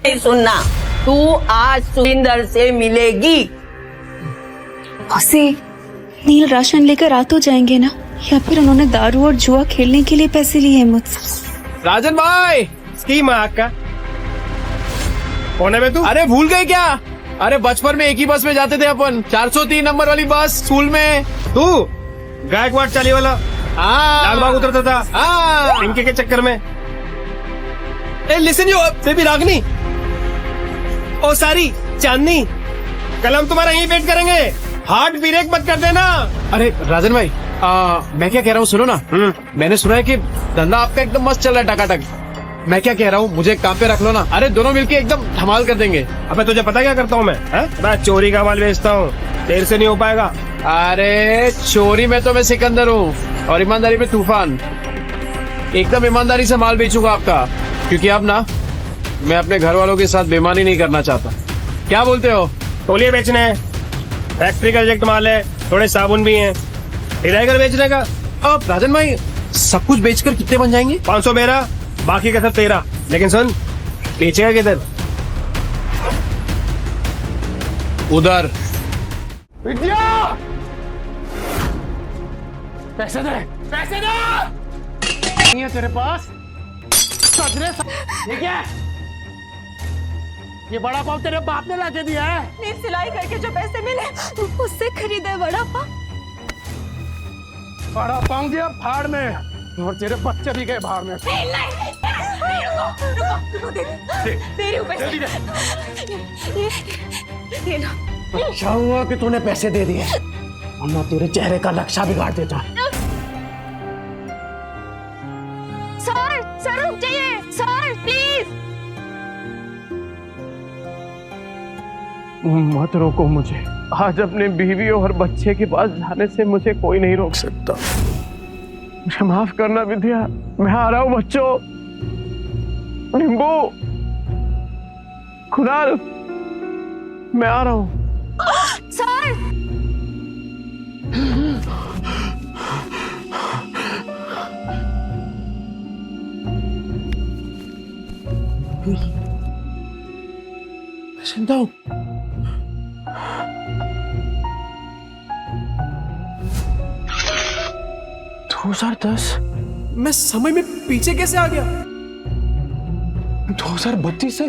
नहीं सुनना, तू आज सुरिंदर से मिलेगी। उसे नील राशन लेकर आ तो जाएंगे ना, या फिर उन्होंने दारू और जुआ खेलने के लिए पैसे लिए हैं मुझसे? राजन भाई, स्कीम का कौन है बे तू? अरे भूल गए क्या? अरे बचपन में एक ही बस में जाते थे अपन, 403 नंबर वाली बस स्कूल में। तू गायकवाड़ चाली वाला लाल बाग उतरता था इनके के चक्कर में। ए लिसन यू बेबी रागनी, ओ सारी चांदनी, कल हम तुम्हारा यहीं वेट करेंगे, हार्ट ब्रेक मत कर देना। अरे राजन भाई, मैं क्या कह रहा हूँ सुनो ना। मैंने सुना है कि धंधा आपका एकदम मस्त चल रहा है, टकाटक। मैं क्या कह रहा हूँ, मुझे काम पे रख लो ना। अरे दोनों मिलके एकदम धमाल कर देंगे। अबे तुझे पता क्या करता हूँ मैं चोरी का माल बेचता हूँ, तेरे से नहीं हो पाएगा। अरे चोरी में तो मैं सिकंदर हूँ और ईमानदारी में तूफान। एकदम ईमानदारी से माल बेचूंगा आपका, क्योंकि अब ना मैं अपने घर वालों के साथ बेईमानी नहीं करना चाहता। क्या बोलते हो? तौलिए बेचने हैं, फैक्ट्री का रिजेक्ट माल है, थोड़े साबुन भी हैं, घर बेचने का। अब राजन भाई, सब कुछ बेचकर कितने बन जाएंगे? 500 मेरा, बाकी का सब तेरा। लेकिन सुन, बेचेगा किधर? उधर। विद्या, पैसे दे, पैसे दे। नहीं है तेरे पास? ये क्या है? ये बड़ा पाव तेरे बाप ने लाके दिया है? नील सिलाई करके जो पैसे मिले उससे खरीदे बड़ा पाव। बड़ा पाव दिया फाड़ में, और तेरे बच्चे भी गए भाड़ में। अच्छा हुआ कि तूने पैसे दे दिए, वरना तेरे चेहरे का नक्शा बिगाड़ देता। सर रुक जाइए सर, प्लीज। मत रोको मुझे, आज अपने बीवी और बच्चे के पास जाने से मुझे कोई नहीं रोक सकता। मुझे माफ करना विद्या, मैं आ रहा हूँ बच्चों। नींबू, खुदाल, मैं आ रहा हूँ। सर चिंता हूँ। मैं समय में पीछे कैसे आ गया? 2032 से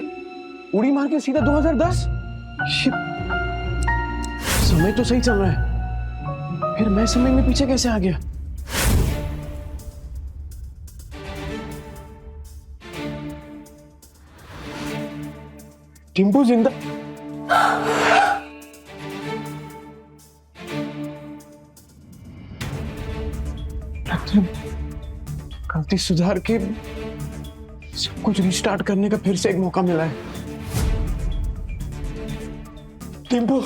उड़ी मार के सीधा 2010। समय तो सही चल रहा है, फिर मैं समय में पीछे कैसे आ गया? टिम्पू जिंदा? गलती सुधार के सब कुछ रिस्टार्ट करने का फिर से एक मौका मिला है। टिम्पू,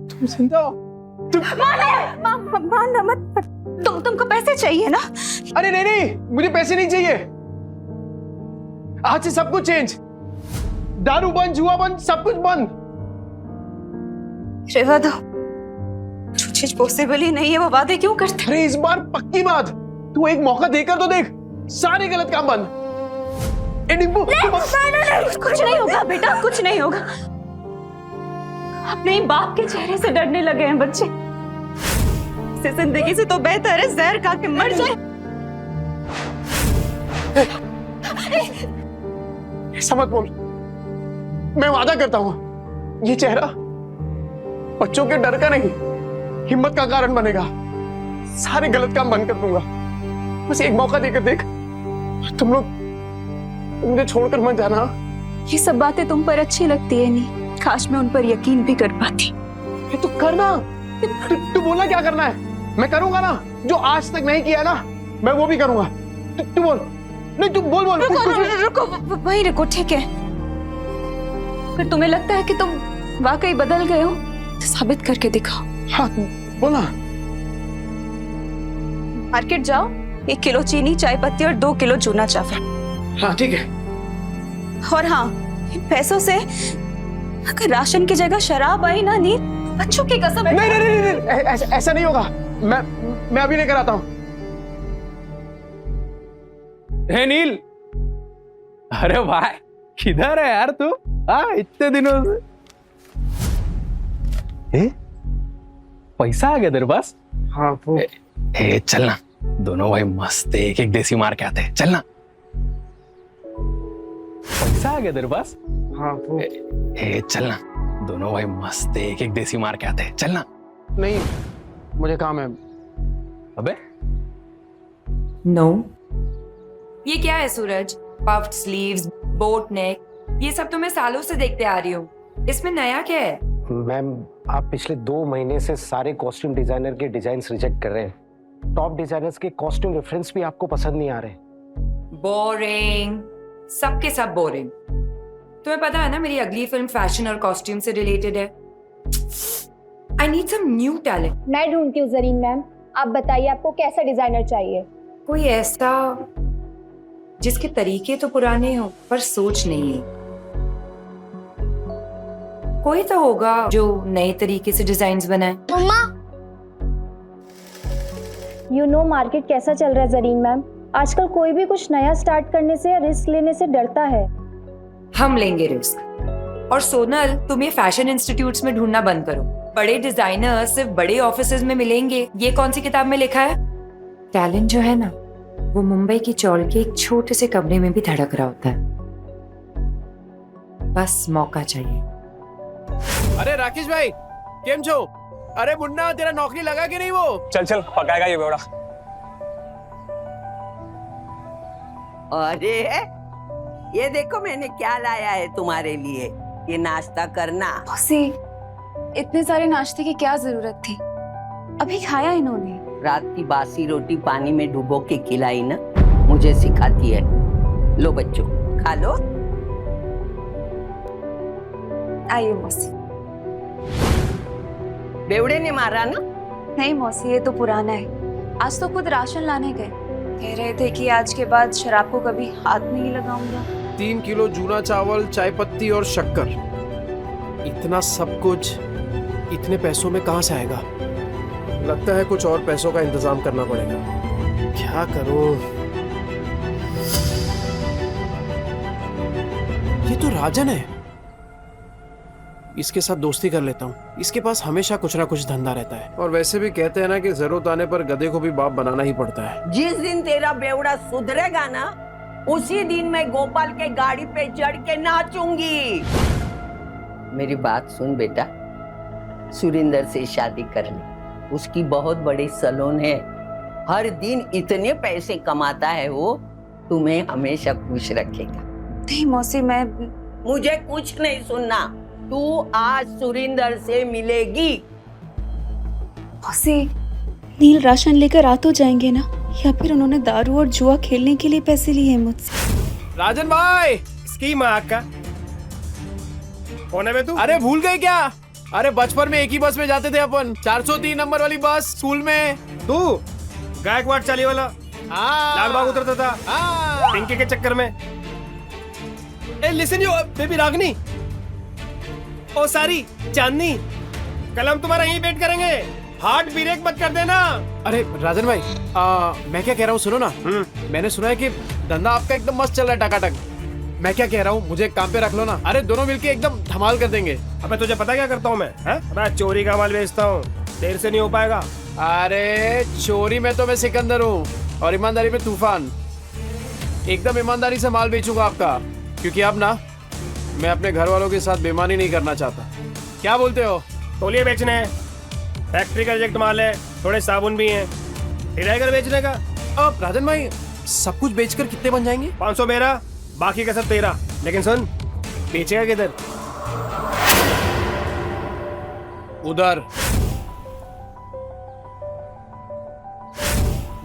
तुम जिंदा हो? मानना मत, तुमको पैसे चाहिए ना? अरे नहीं, मुझे पैसे नहीं चाहिए। आज से सब कुछ चेंज, दारू बंद, जुआ बंद, सब कुछ बंद। रेवा दो, जो चीज पॉसिबल ही नहीं है वो वादे क्यों करते? अरे इस बार पक्की बात, तू एक मौका देकर तो देख, सारे गलत काम बंद। नींबू, कुछ नहीं होगा बेटा, कुछ नहीं होगा। अपने बाप के चेहरे से डरने लगे हैं बच्चे। इस जिंदगी से तो बेहतर है जहर खा के मर जाए। ऐसा मत बोल, मैं वादा करता हूं, ये चेहरा बच्चों के डर का नहीं, हिम्मत का कारण बनेगा। सारे गलत काम बंद कर दूंगा, बस एक मौका देकर देख। तुम लोग मुझे छोड़कर मत जाना। ये सब बातें तुम पर अच्छी लगती है नहीं, काश मैं उन पर यकीन भी कर पाती। तू करना, तू बोलना क्या करना है, मैं करूंगा ना। जो आज तक नहीं किया ना, मैं वो भी करूंगा। तू बोल, नहीं तू बोल। रुको, वहीं रुको, ठीक है। फिर तुम्हें लगता है कि तुम वाकई बदल गए हो तो साबित करके दिखाओ। हाँ बोला। मार्केट जाओ, 1 किलो चीनी, चाय पत्ती और 2 किलो चूना चावल। हाँ ठीक है। और हाँ, इन पैसों से अगर राशन की जगह शराब आई ना नील, बच्चों की कसम। नहीं नहीं नहीं, नहीं ऐसा नहीं होगा। मैं अभी लेकर आता हूं। हे नील, अरे भाई किधर है यार तू? हाँ इतने दिनों से। पैसा आ गया तेरे पास? हाँ वो ए चलना, दोनों भाई मस्त एक एक देसी मार के आते हैं, चलना। पैसा आ गया तेरे पास? हाँ वो ए चलना, दोनों भाई मस्त एक एक देसी मार के आते हैं, चलना। नहीं, मुझे काम है। अबे नो ये क्या है सूरज? पफ्ड स्लीव्स, बोट नेक, ये सब तो मैं सालों से देखते आ रही हूँ। इसमें नया क्या है? मैम, आप पिछले 2 महीने से सारे कॉस्ट्यूम डिजाइनर के डिजाइन्स रिजेक्ट कर रहे हैं। टॉप डिजाइनर्स के कॉस्ट्यूम रेफरेंस भी आपको पसंद नहीं आ रहे। बोरिंग, सबके सब बोरिंग। तुम्हें पता है ना मेरी अगली फिल्म फैशन और कॉस्ट्यूम से रिलेटेड है। I need some new talent. मैं ढूंढती हूँ जरीन मैम, आप बताइए आपको कैसा डिजाइनर चाहिए? कोई ऐसा जिसके तरीके तो पुराने हो पर सोच नहीं है। कोई तो होगा जो नए तरीके से डिजाइन्स बनाए। मम्मा, यू नो मार्केट कैसा चल रहा है जरीन मैम? आजकल कोई भी कुछ नया स्टार्ट करने से या रिस्क लेने से डरता है। हम लेंगे रिस्क। और सोनल, तुम ये फैशन इंस्टीट्यूट्स में ढूंढना बंद करो। बड़े डिजाइनर सिर्फ बड़े ऑफिसेज में मिलेंगे, ये कौन सी किताब में लिखा है? टैलेंट जो है ना, वो मुंबई की चौल के एक छोटे से कमरे में भी धड़क रहा होता है। बस मौका चाहिए। अरे राकेश भाई, केम छो? अरे मुन्ना, तेरा नौकरी लगा कि नहीं वो? चल चल पकाएगा ये बेवड़ा। अरे ये देखो मैंने क्या लाया है तुम्हारे लिए, ये नाश्ता करना। मौसी, इतने सारे नाश्ते की क्या जरूरत थी? अभी खाया इन्होंने। रात की बासी रोटी पानी में डुबो के खिलाई ना, मुझे सिखाती है। लो बच्चों, खा लो। आइए मौसी। बेवड़े ने मारा ना? नहीं मौसी, ये तो पुराना है। आज तो खुद राशन लाने गए, कह रहे थे कि आज के बाद शराब को कभी हाथ नहीं लगाऊंगा। 3 किलो जूना चावल, चाय पत्ती और शक्कर, इतना सब कुछ इतने पैसों में कहां से आएगा? लगता है कुछ और पैसों का इंतजाम करना पड़ेगा। क्या करूं? ये तो राजन है, इसके साथ दोस्ती कर लेता हूँ। इसके पास हमेशा कुछ ना कुछ धंधा रहता है। और वैसे भी कहते हैं ना कि जरूरत आने पर गधे को भी बाप बनाना ही पड़ता है। जिस दिन तेरा बेवड़ा सुधरेगा ना, उसी दिन मैं गोपाल के गाड़ी पे चढ़ के नाचूंगी। मेरी बात सुन बेटा, सुरिंदर से शादी कर ले। उसकी बहुत बड़ी सैलून है, हर दिन इतने पैसे कमाता है वो, तुम्हें हमेशा खुश रखेगा। नहीं मौसी, मैं मुझे कुछ नहीं सुनना, तू आज सुरिंदर से मिलेगी। मौसी, नील राशन लेकर आ तो जाएंगे ना, या फिर उन्होंने दारू और जुआ खेलने के लिए पैसे लिए हैं मुझसे? राजन भाई, इसकी माँ का कौन है बे तू? अरे भूल गए क्या? अरे बचपन में एक ही बस में जाते थे अपन, 403 नंबर वाली बस स्कूल में। तू गायकवाड़ चाली वाला लाल बाग उतरता था पिंकी के चक्कर में। ए लिसन यू बेबी रागनी, ओ सारी चांदनी, कल हम तुम्हारा यहीं वेट करेंगे, हार्ट ब्रेक मत कर देना। अरे राजन भाई, मैं क्या कह रहा हूँ सुनो ना। मैंने सुना है कि धंधा आपका एकदम मस्त चल रहा है, टकाटक। मैं क्या कह रहा हूँ, मुझे काम पे रख लो ना। अरे दोनों मिलके एकदम धमाल कर देंगे। अबे तुझे पता क्या करता हूँ मैं? मैं चोरी का माल बेचता हूँ, देर से नहीं हो पाएगा। अरे चोरी में तो मैं सिकंदर हूँ और ईमानदारी में तूफान। एकदम ईमानदारी से माल बेचूंगा आपका, क्योंकि अब ना मैं अपने घर वालों के साथ बेईमानी नहीं करना चाहता। क्या बोलते हो? तौलिए बेचने हैं, फैक्ट्री का रिजेक्ट माल है, थोड़े साबुन भी हैं, हिलाकर बेचने का। अब राजन भाई, सब कुछ बेचकर कितने बन जाएंगे? 500 मेरा, बाकी का सब तेरा। लेकिन सुन, बेचेगा किधर? उधर।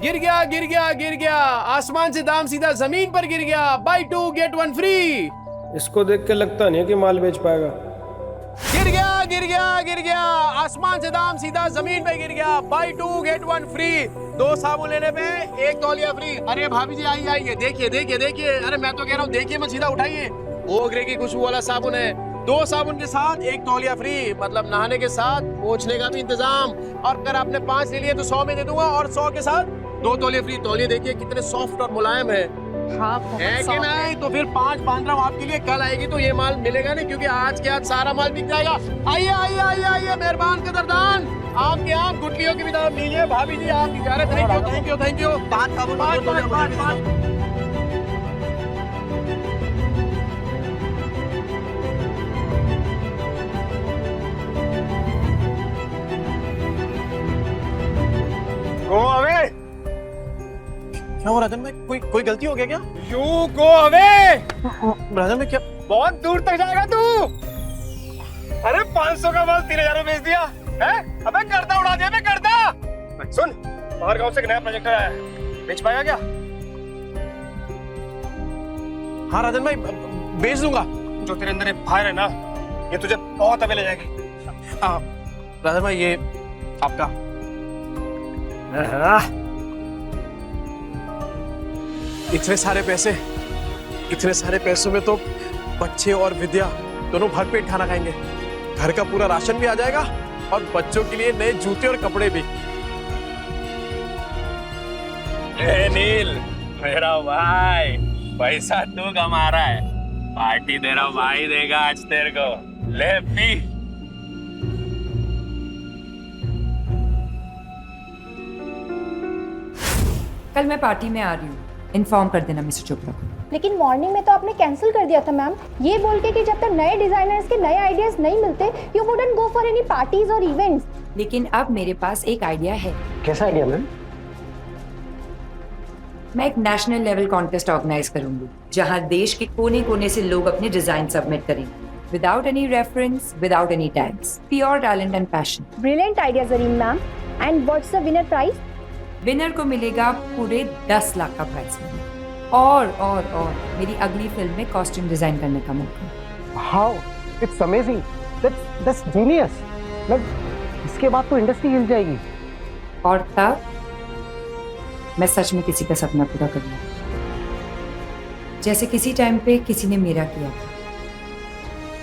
गिर गया गिर गया गिर गया, आसमान से दाम सीधा जमीन पर गिर गया। Buy 2 get 1 free. इसको देख के लगता नहीं है कि माल बेच पाएगा। गिर गया गिर गया गिर गया, आसमान से दाम सीधा जमीन पे गिर गया। Buy 2 get 1 free. 2 साबुन लेने पे 1 तौलिया फ्री। अरे भाभी जी आइए आइए, देखिए देखिए देखिए। अरे मैं तो कह रहा हूँ देखिए मत, सीधा उठाइए। ओगरे की खुशबू वाला साबुन है, 2 साबुन के साथ 1 तौलिया फ्री, मतलब नहाने के साथ पोंछने का भी इंतजाम। और अगर आपने 5 ले लिए तो 100 में दे दूंगा, और 100 के साथ 2 तौलिया फ्री। तौलिया देखिए कितने सॉफ्ट और मुलायम है, है कि नहीं? तो फिर 5 बांध रहा हूँ आपके लिए। कल आएगी तो ये माल मिलेगा नहीं, क्योंकि आज के आज सारा माल बिक जाएगा। आइए आइए आइए आइए, मेहरबान कदरदान, आपके आप गुटलियों की भी दाम लीजिए। भाभी जी आप इजाजत, thank you thank you thank you. 5 साबुन, 5। Go away. क्या हो राजन में कोई गलती हो गया क्या? You go away. राजन में क्या? बहुत दूर तक जाएगा तू। अरे 500 का माल 3000 में बेच दिया है? अबे गर्दा उड़ा दिया, मैं गर्दा। सुन, बाहर गांव से एक नया प्रोजेक्ट आया है, बेच पाएगा क्या? हाँ राजन भाई, बेच दूंगा। जो तेरे अंदर ये फायर है ना, ये तुझे बहुत अवे ले जाएगी। राजन भाई ये आपका। इतने सारे पैसों में तो बच्चे और विद्या दोनों भरपेट खाना खाएंगे। घर का पूरा राशन भी आ जाएगा और बच्चों के लिए नए जूते और कपड़े भी। नील मेरा भाई, पैसा तू कमा रहा है, पार्टी तेरा भाई देगा आज तेरे को। ले पी। कल मैं पार्टी में आ रही हूँ, इन्फॉर्म कर देना मिस्टर चोपड़ा को। लेकिन मॉर्निंग में तो आपने कैंसिल कर दिया था मैम, ये बोल के कि जब तक नए डिजाइनर्स के नए आइडियाज नहीं मिलते you wouldn't go for any parties और इवेंट्स। लेकिन अब मेरे पास एक आइडिया है। कैसा आइडिया मैम? मैं एक नेशनल लेवल कॉन्टेस्ट ऑर्गेनाइज करूंगी, जहां देश के कोने कोने से लोग अपने डिजाइन सबमिट करेंगे, without any reference, without any tags, pure talent and passion. Brilliant idea Zareen ma'am. And what's the winner prize? Winner को मिलेगा पूरे 10 लाख का प्राइज मनी, और मेरी अगली फिल्म में कॉस्ट्यूम डिजाइन करने का मौका। How it's amazing, that's genius. मतलब इसके बाद तो इंडस्ट्री हिल जाएगी। और तब मैं सच में किसी का सपना पूरा करूंगा, जैसे किसी टाइम पे किसी ने मेरा किया था।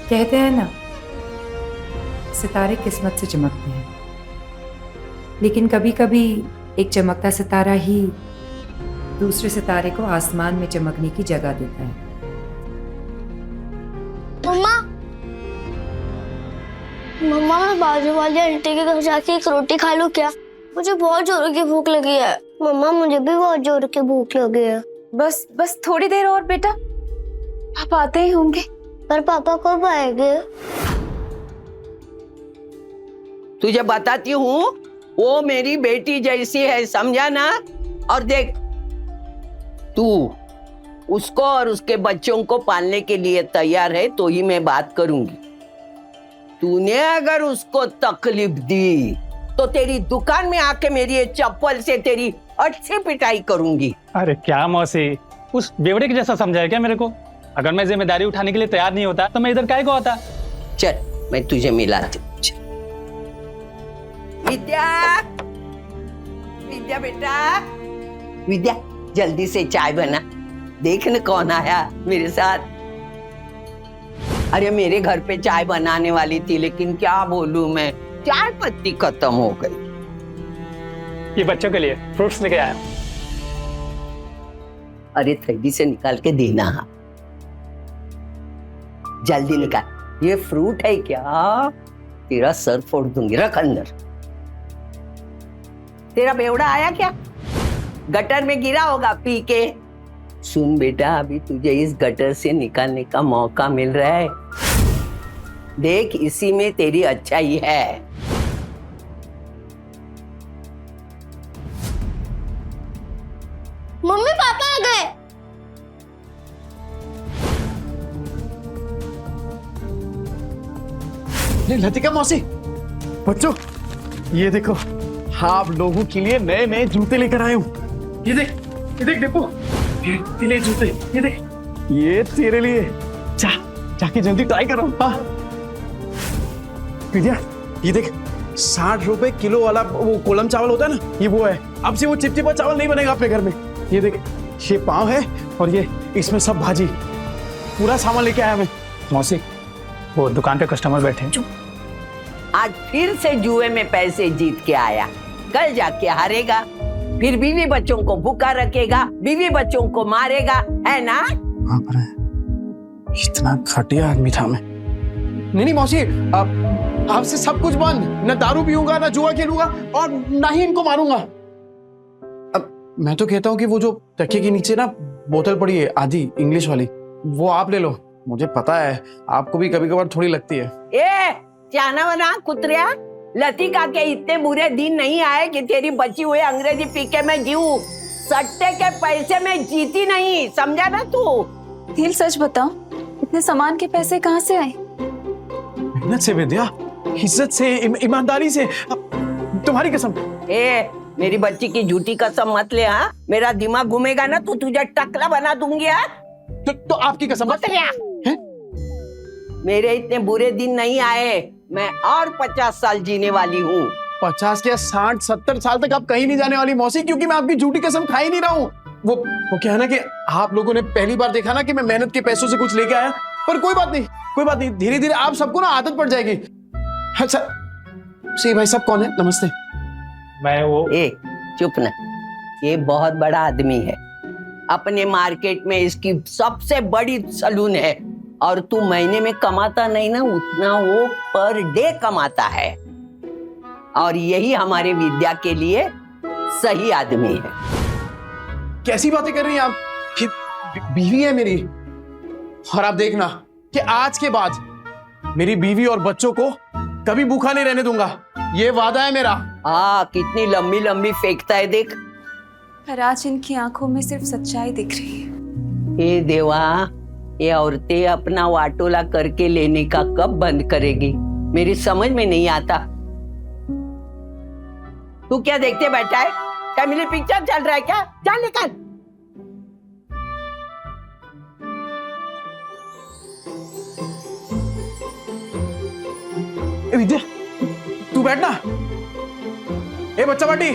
कहते हैं ना, सितारे किस्मत से चमकते हैं, लेकिन कभी कभी एक चमकता सितारा ही दूसरे सितारे को आसमान में चमकने की जगह देता है। मम्मा मैं बाजू वाली आंटी के घर जाके एक रोटी खा लूं क्या? मुझे बहुत जोर की भूख लगी है। मम्मा मुझे भी बहुत जोर की भूख लगी है। बस थोड़ी देर और बेटा, पापा आते ही होंगे। पर पापा कब आएंगे? तुझे बताती हूँ, वो मेरी बेटी जैसी है, समझा ना? और देख, तू उसको और उसके बच्चों को पालने के लिए तैयार है तो ही मैं बात करूंगी। तूने अगर उसको तकलीफ दी तो तेरी दुकान में आके मेरी ये चप्पल से तेरी अच्छी पिटाई करूंगी। अरे क्या मौसी, उस बेवड़े के जैसा समझा है क्या मेरे को? अगर मैं जिम्मेदारी उठाने के लिए तैयार नहीं होता तो मैं इधर काहे को आता? चल मैं तुझे मिलाती हूँ। विद्या, विद्या बेटा, विद्या जल्दी से चाय बना। देख न कौन आया मेरे साथ। अरे मेरे घर पे चाय बनाने वाली थी, लेकिन क्या बोलूं मैं, चाय पत्ती खत्म हो गई। ये बच्चों के लिए फ्रूट्स लेके आया। अरे थैली से निकाल के देना, जल्दी निकाल। ये फ्रूट है क्या? तेरा सर फोड़ दूंगी, रख अंदर। तेरा बेवड़ा आया क्या? गटर में गिरा होगा पी के। सुन बेटा, अभी तुझे इस गटर से निकालने का मौका मिल रहा है। देख, इसी में तेरी अच्छाई है। मम्मी पापा आ गए। लतिका मौसी, बच्चों ये देखो, आप लोगों के लिए नए नए जूते लेकर आए हूँ। ये देख डिप्पू, ये ले जूते, ये देख, ये तेरे लिए। जाके जल्दी ट्राई करो। हाँ विद्या, ये देख, 60 रुपए किलो वाला वो कोलम चावल होता है ना, ये वो है। अब से वो चिपचिपा चावल नहीं बनेगा अपने घर में। ये देख, ये पाव है और ये इसमें सब भाजी, पूरा सामान लेके आया मैं। मौसी वो दुकान पे कस्टमर बैठे हैं। आज फिर से जुए में पैसे जीत के आया, कल जाके हारेगा, फिर बीवी बच्चों को भूखा रखेगा, बीवी बच्चों को मारेगा, है ना? बाप रे, इतना घटिया आदमी था मैं। नहीं मौसी, आपसे सब कुछ बंद, न दारू पीऊंगा, न जुआ खेलूंगा और ना ही इनको मारूंगा। अब मैं तो कहता हूँ कि वो जो तकिए के नीचे ना बोतल पड़ी है आधी इंग्लिश वाली, वो आप ले लो। मुझे पता है आपको भी कभी कभार थोड़ी लगती है। ए चाना वना कुतरिया, लतिका के इतने बुरे दिन नहीं आए कि तेरी बची हुई अंग्रेजी पी के मैं जीऊं। सट्टे के पैसे में जीती नहीं, समझा ना तू? नील सच बताओ, इतने सामान के पैसे कहाँ से आए? मेहनत से विद्या, इज्जत से, ईमानदारी से। तुम्हारी कसम। ए मेरी बच्ची की झूठी कसम मत ले। हाँ, मेरा दिमाग घूमेगा ना तो तुझे टकला बना दूंगी। हाँ? तो आपकी कसम मत लिया। मेरे इतने बुरे दिन नहीं आए, मैं और 50 साल जीने वाली हूँ। 50 क्या 60-70 साल तक आप कहीं नहीं जाने वाली मौसी, क्योंकि मैं आपकी झूठी कसम खा ही नहीं रहा हूँ। वो क्या है ना कि आप लोगों ने पहली बार देखा ना कि मैं मेहनत के पैसों से कुछ लेके आया, पर कोई बात नहीं, कोई बात नहीं, धीरे धीरे आप सबको ना आदत पड़ जाएगी। अच्छा सी भाई साहब कौन है? नमस्ते। मैं वो ए चुप ना, ये बहुत बड़ा आदमी है, अपने मार्केट में इसकी सबसे बड़ी सलून है, और तू महीने में कमाता नहीं ना उतना वो पर डे कमाता है, और यही हमारे विद्या के लिए सही आदमी है। कैसी बातें कर रही हैं आप? बीवी है मेरी, और आप देखना कि आज के बाद मेरी बीवी और बच्चों को कभी भूखा नहीं रहने दूंगा, ये वादा है मेरा। कितनी लंबी लंबी फेंकता है देख। पर आज इनकी आंखों में सिर्फ सच्चाई दिख रही है। हे देवा, ये औरतें अपना वाटोला करके लेने का कब बंद करेगी, मेरी समझ में नहीं आता। तू क्या देखते बैठा है? फैमिली पिक्चर चल रहा है क्या? चल निकल। विद्या तू बैठ ना। ए बच्चा पार्टी,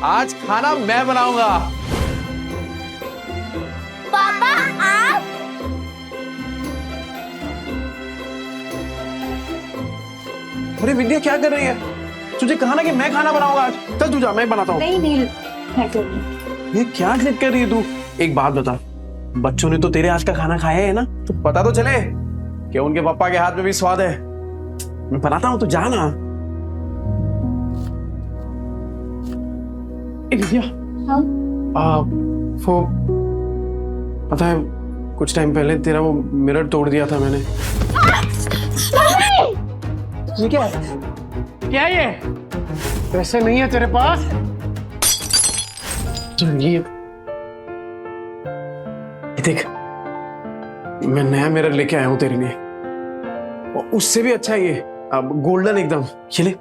आज खाना मैं बनाऊंगा। पापा आप? अरे विद्या क्या कर रही है? तुझे कहा ना कि मैं खाना बनाऊंगा आज। चल तू जा, मैं बनाता हूँ। नहीं नील, मैं करूँगी। ये क्या जिद कर रही है तू? एक बात बता, बच्चों ने तो तेरे आज का खाना खाया है ना, तो पता तो चले कि उनके पापा के हाथ में भी स्वाद है। मैं बनाता हूँ, तो जा ना। विद्या, हाँ? वो पता है कुछ टाइम पहले तेरा वो मिरर तोड़ दिया था मैंने। ये क्या है? क्या ये? पैसे नहीं है तेरे पास? तो ये देख, मैं नया मिरर लेके आया हूं तेरे लिए, और उससे भी अच्छा है ये, अब गोल्डन एकदम। ये ले।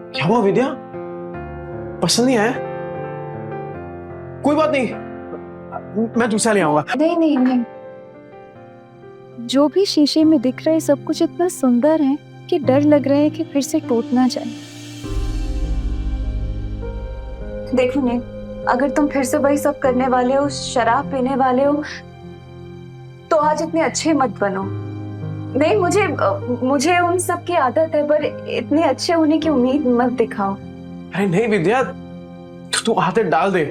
क्या हुआ विद्या? पसंद नहीं आया? कोई बात नहीं, मैं दूसरा ले आऊंगा। नहीं नहीं नहीं, जो भी शीशे में दिख रहा है सब कुछ इतना सुंदर है कि डर लग रहा है कि फिर से टूट ना जाए। देखो नहीं, अगर तुम फिर से वही सब करने वाले हो, शराब पीने वाले हो, तो आज इतने अच्छे मत बनो। नहीं, मुझे उन सब की आदत है, पर इतने अच्छे होने की उम्मीद मत दिखाओ। अरे नहीं विद्या, तू आदत डाल दे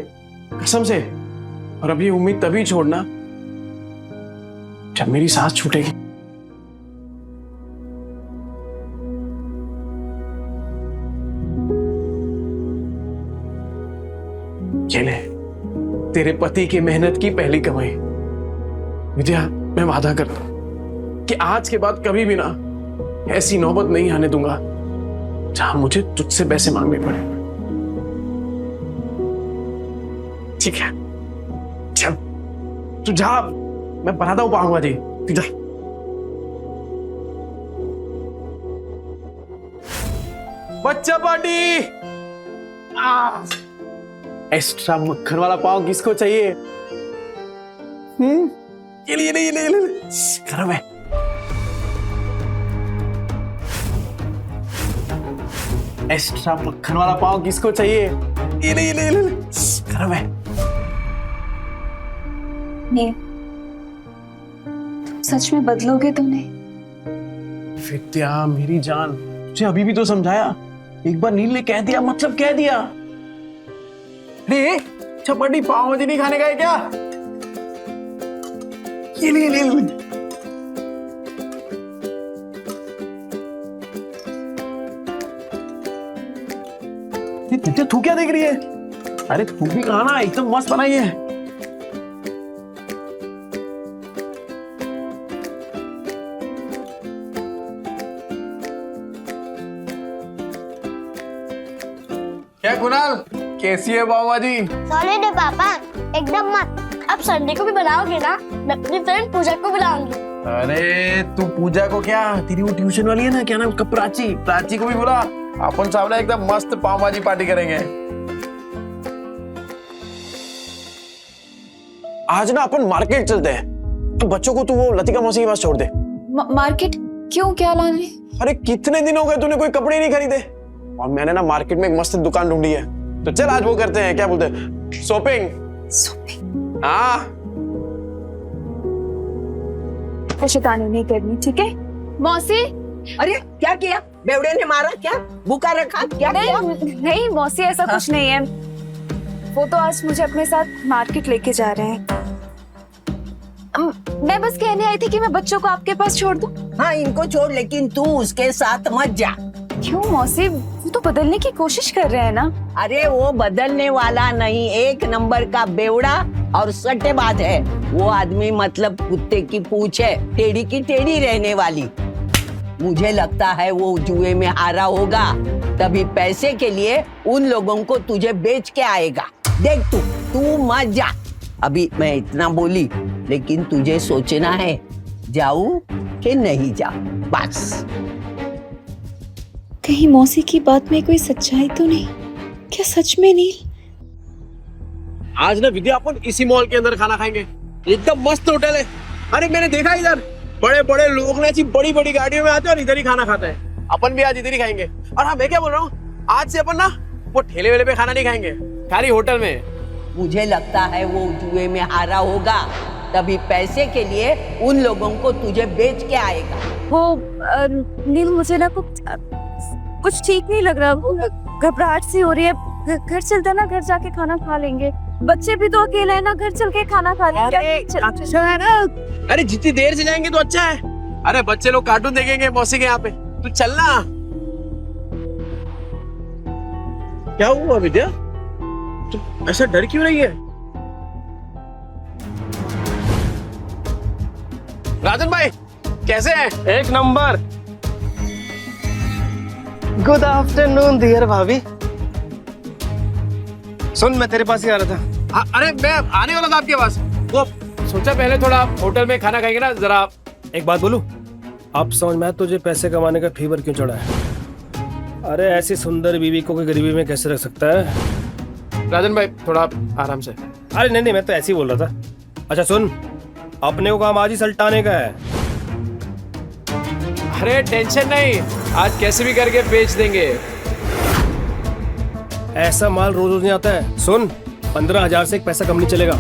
कसम से, और अब ये उम्मीद तभी छोड़ना जब मेरी सांस छूटेगी। ये ले, तेरे पति की मेहनत की पहली कमाई। विद्या, मैं वादा करता हूं कि आज के बाद कभी भी ना ऐसी नौबत नहीं आने दूंगा जहां मुझे तुझसे पैसे मांगने पड़े। ठीक है, चल तू जा, मैं बनाता हूं पाऊंगा जी। तू जा। बच्चा पार्टी, एक्स्ट्रा मक्खन वाला पाव किसको चाहिए? ये लिए नहीं, ले गरम है। एक्स्ट्रा मक्खन वाला पाव किसको चाहिए? ये ले, ये ले, ये ले। गरम है। नील, सच में बदलोगे तो नहीं? विद्या मेरी जान, तुझे अभी भी तो समझाया। एक बार नील ने कह दिया मतलब कह दिया। रे चपाटी पाव भाजी नहीं खाने का है क्या? ये ले, ले, ले। विद्या तू क्या देख रही है? अरे तू भी खाना, एकदम मस्त बनाई है। क्या कुणाल, कैसी है पाव भाजी? सॉलिड है पापा, एकदम मस्त। अब संडे को भी बनाओगे ना? मैं अपनी फ्रेंड पूजा को बुलाऊंगी। अरे तू पूजा को क्या, तेरी वो ट्यूशन वाली है ना, क्या नाम उसका, प्राची, प्राची को भी बुला। अपन सामने एकदम मस्त पाव भाजी पार्टी करेंगे। आज ना अपन मार्केट चलते हैं। तो बच्चों को तू वो लतिका मौसी के पास छोड़ दे। मार्केट क्यों, क्या लाने? अरे कितने दिन हो गए तूने कोई कपड़े नहीं खरीदे, और मैंने ना मार्केट में एक मस्त दुकान ढूंढी है। तो चल आज वो करते हैं, क्या बोलते हैं, शॉपिंग। शॉपिंग? हाँ शैतानी नहीं करनी, ठीक है? मौसी, अरे क्या किया? बेवड़े ने मारा क्या? भूखा रखा क्या? नहीं मौसी, ऐसा कुछ नहीं है। वो तो आज मुझे अपने साथ मार्केट लेके जा रहे हैं। मैं बस कहने आई थी कि मैं बच्चों को आपके पास छोड़ दूं। हाँ इनको छोड़, लेकिन तू उसके साथ मत जा। क्यों मौसी, वो तो बदलने की कोशिश कर रहे हैं ना। अरे वो बदलने वाला नहीं, एक नंबर का बेवड़ा और सट्टेबाज है वो आदमी। मतलब कुत्ते की पूंछ है, टेढ़ी की टेढ़ी रहने वाली। मुझे लगता है वो जुए में हारा होगा, तभी पैसे के लिए उन लोगों को तुझे बेच के आएगा। देख तू मत जा। अभी मैं इतना बोली, लेकिन तुझे सोचना है जाऊं कि नहीं जाऊं, बस। कहीं मौसी की बात में कोई सच्चाई तो नहीं? क्या सच में नील? आज ना विद्या अपन इसी मॉल के अंदर खाना खाएंगे, एकदम मस्त होटल है। अरे मैंने देखा इधर बड़े बड़े लोग ना, बड़ी बड़ी गाड़ियों में आते हैं और इधर ही खाना खाते हैं। अपन भी आज इधर ही खाएंगे। और हाँ मैं क्या बोल रहा हूँ, आज से अपन ना वो ठेले वेले पे खाना नहीं खाएंगे, खाली होटल में। मुझे लगता है वो जुए में हारा होगा, तभी पैसे के लिए उन लोगों को तुझे बेच के आएगा। वो नील, मुझे ना कुछ ठीक नहीं लग रहा, घबराहट सी हो रही है। घर चलते ना, घर जाके खाना खा लेंगे। बच्चे भी तो अकेले हैं ना, घर चल के खाना खा लेंगे। अच्छा है ना? अरे जितनी देर से जाएंगे तो अच्छा है। अरे बच्चे लोग कार्टून देखेंगे मौसी के यहाँ पे, तू चलना। क्या हुआ विद्या, तू ऐसा डर क्यों रही है? राजन भाई कैसे हैं? एक नंबर। गुड आफ्टरनून डियर भाभी। सुन, मैं तेरे पास ही आ रहा था। अरे मैं आने वाला था आपके पास। वो सोचा पहले थोड़ा होटल में खाना खाएंगे ना जरा। एक बात बोलूं, अब समझ में तुझे पैसे कमाने का फीवर क्यों चढ़ा है। अरे ऐसी सुंदर बीवी को कोई गरीबी में कैसे रख सकता है? राजन भाई थोड़ा आराम से। अरे नहीं, मैं तो ऐसे ही बोल रहा था। अच्छा सुन, अपने को काम आज ही सल्टाने का है। अरे टेंशन नहीं, आज कैसे भी करके बेच देंगे। ऐसा माल रोज रोज नहीं आता है। सुन, 15,000 से एक पैसा कम नहीं चलेगा।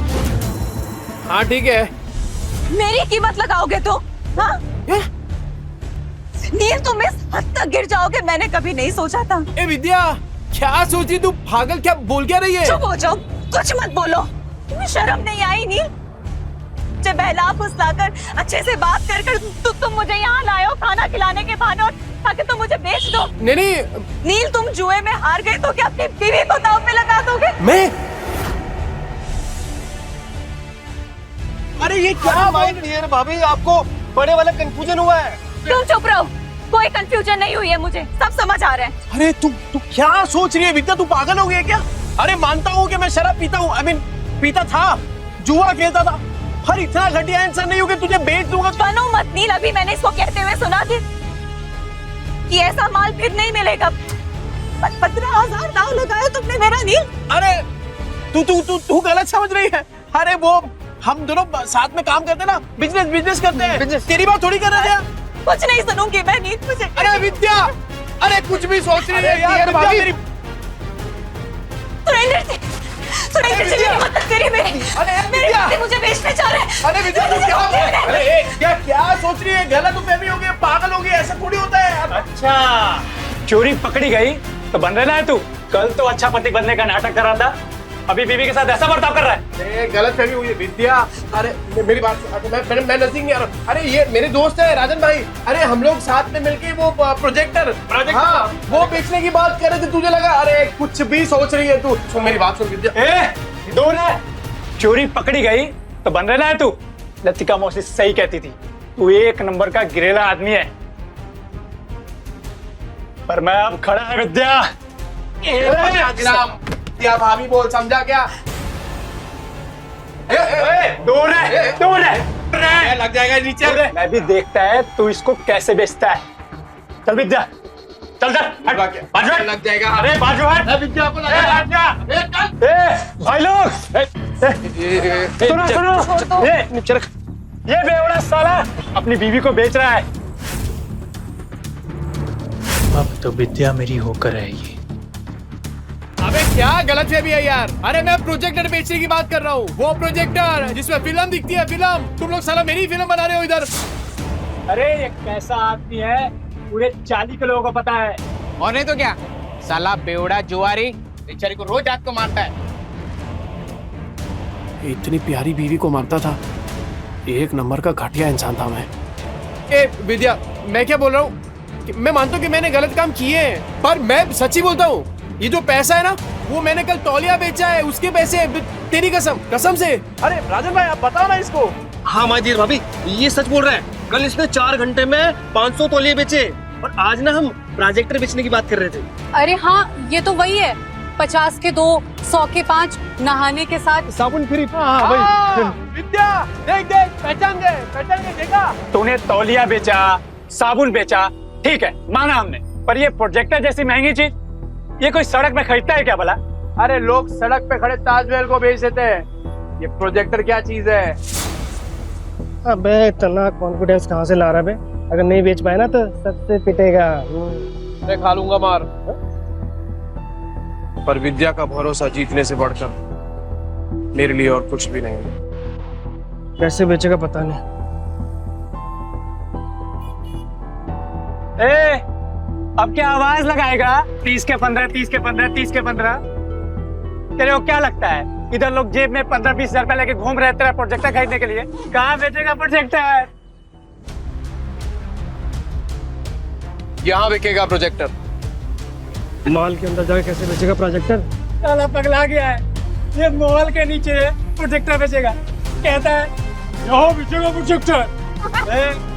हाँ ठीक है। मेरी कीमत लगाओगे तो? हाँ? नील, तुम इस हद तक गिर जाओगे मैंने कभी नहीं सोचा था। ए विद्या, क्या सोची तू? पागल, क्या बोल क्या रही है? चुप हो जाओ, कुछ मत बोलो। तुम्हें शर्म नहीं आई नील? मुझे बहला फुसलाकर अच्छे से बात कर तुम मुझे यहाँ लाए हो खाना खिलाने के बहाने, और ताकि तुम मुझे बेच दो। नहीं नील, तुम जुए में हार गए तो क्या अपनी बीवी को दांव पे लगा दोगे? मैं? अरे ये क्या डियर भाभी, आपको बड़े वाला कंफ्यूजन हुआ है। तुम चुप रहो, कोई कंफ्यूजन नहीं हुई है, मुझे सब समझ आ रहा है। अरे तू क्या सोच रही है विद्या, तू पागल हो गई है क्या? अरे मानता हूँ कि मैं शराब पीता हूँ, पीता था, जुआ खेलता था, पर इतना घटिया इंसान नहीं हो कि तुझे बेच दूंगा। बनो मत नील, अभी मैंने इसको कहते हुए सुना कि ऐसा माल फिर नहीं मिलेगा। 15,000 दाव लगाया तुमने मेरा नील। अरे तू गलत समझ रही है। अरे वो हम दोनों साथ में काम करते ना, बिजनेस करते हैं। तेरी बात थोड़ी कर रहे हैं। कुछ नहीं सुनूंगी मैं नील, मुझे। अरे विद्या, अरे कुछ भी सोच रही है यार भाभी। सुरेंद्र जी मेरी मदद करिए मेरी। मेरे पति मुझे बेचने जा रहे हैं। अरे विद्या तुम क्या अरे क्या सोच रही है? गलतफहमी हो गई, पागल हो गई, ऐसा थोड़ी होता है। अच्छा, चोरी पकड़ी गई तो बन रहा है तू। कल तो अच्छा पति बनने का नाटक कर रहा था, अभी बीवी के साथ ऐसा बर्ताव कर रहा है। गलतफहमी हुई है विद्या। अरे मेरी बात मैं नजदीक नहीं आ रहा हूँ। अरे ये मेरे दोस्त है राजन भाई। अरे हम लोग साथ में मिलके वो प्रोजेक्टर हाँ वो बेचने की बात कर रहे थे। तुझे लगा अरे कुछ भी सोच रही है तू। सुन मेरी बात सुन विद्या। दूर है, चोरी पकड़ी गई तो बन रहा है तू। लतिका मौसी सही कहती थी, तू एक नंबर का गिरेला आदमी है। पर मैं अब खड़ा है विद्या। क्या भाभी बोल, समझा क्या? दूर है, लग जाएगा नीचे। मैं भी देखता है तू इसको कैसे बेचता है। चल विद्या, चल बाजू हट। लग जाएगा। अरे बाजू हट। विद्या को भाई लोग सुनो, ये बेवड़ा साला अपनी बीवी को बेच रहा है। अब तो विद्या मेरी होकर रहेगी। अबे क्या गलतफहमी है यार? अरे मैं प्रोजेक्टर बेचने की बात कर रहा हूँ, वो प्रोजेक्टर जिसमें फिल्म दिखती है। फिल्म तुम लोग साला मेरी फिल्म बना रहे हो इधर। अरे ये कैसा आदमी है पूरे 40 के लोगों को पता है। और नहीं तो क्या, साला बेवड़ा जुआरी बेचारी को रोज रात को मारता है। इतनी प्यारी बीवी को मारता था। एक नंबर का घटिया इंसान था मैं। ए विद्या, मैं क्या बोल रहा हूँ, मैं मानता हूँ कि मैंने गलत काम किए हैं, पर मैं सच्ची बोलता हूँ। ये जो पैसा है ना, वो मैंने कल तौलिया बेचा है, उसके पैसे। तेरी कसम से। अरे राजन भाई आप बताओ ना इसको। हाँ माजीर भाभी, ये सच बोल रहा है। कल इसने 4 घंटे में 500 तौलिए बेचे, और आज ना हम प्रोजेक्टर बेचने की बात कर रहे थे। अरे हाँ, ये तो वही है। 50 के 2, 100 के 5, नहाने के साथ साबुन फ्री। विद्या देख पहचान गए देखा। तूने तौलिया बेचा, साबुन बेचा, ठीक है माना हमने, पर ये प्रोजेक्टर जैसी महंगी चीज ये कोई सड़क पे खरीदता है क्या भला? अरे लोग सड़क पे खड़े ताजमहल को बेच देते हैं, ये प्रोजेक्टर क्या चीज है? अबे इतना कॉन्फिडेंस कहाँ से ला रहा है बे? अगर नहीं बेच पाए ना तो सबसे पिटेगा। मैं खा लूंगा मार। पर विद्या का भरोसा जीतने से बढ़कर मेरे लिए और कुछ भी नहीं है। कैसे बेचेगा पता नहीं। अब क्या आवाज लगाएगा? 30 के 15, 30 के 15, 30 के 15। तेरे को क्या लगता है इधर लोग जेब में 15-20 हजार रुपए लेके घूम रहे तेरा प्रोजेक्टर खरीदने के लिए? कहाँ बेचेगा प्रोजेक्टर? यहाँ बिकेगा प्रोजेक्टर। मॉल के अंदर जाके कैसे बेचेगा प्रोजेक्टर? साला पगला गया है, ये मॉल के नीचे प्रोजेक्टर बेचेगा। कहता है यहाँ बेचेगा प्रोजेक्टर।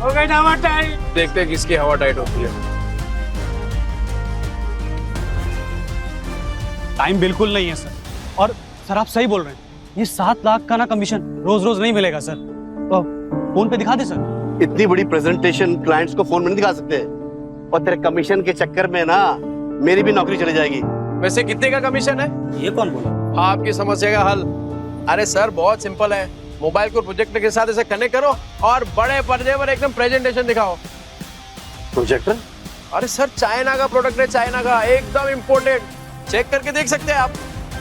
हो गई ना टाइम। देखते हैं किसकी हवा टाइट होती है। टाइम बिल्कुल नहीं है सर। और सर आप सही बोल रहे हैं, ये 7 लाख का ना कमीशन रोज रोज नहीं मिलेगा सर। तो फोन पे दिखा दे सर। इतनी बड़ी प्रेजेंटेशन क्लाइंट्स को फोन में नहीं दिखा सकते, और तेरे कमीशन के चक्कर में ना मेरी भी नौकरी चली जाएगी। वैसे कितने का कमीशन है? ये कौन बोला? आपकी समस्या का हल। अरे सर बहुत सिंपल है, मोबाइल को प्रोजेक्टर के साथ ऐसे कनेक्ट करो और बड़े पर्दे पर एकदम प्रेजेंटेशन दिखाओ। प्रोजेक्टर? अरे सर चाइना का प्रोडक्ट है, चाइना का, एकदम इम्पोर्टेड। चेक करके देख सकते हैं आप।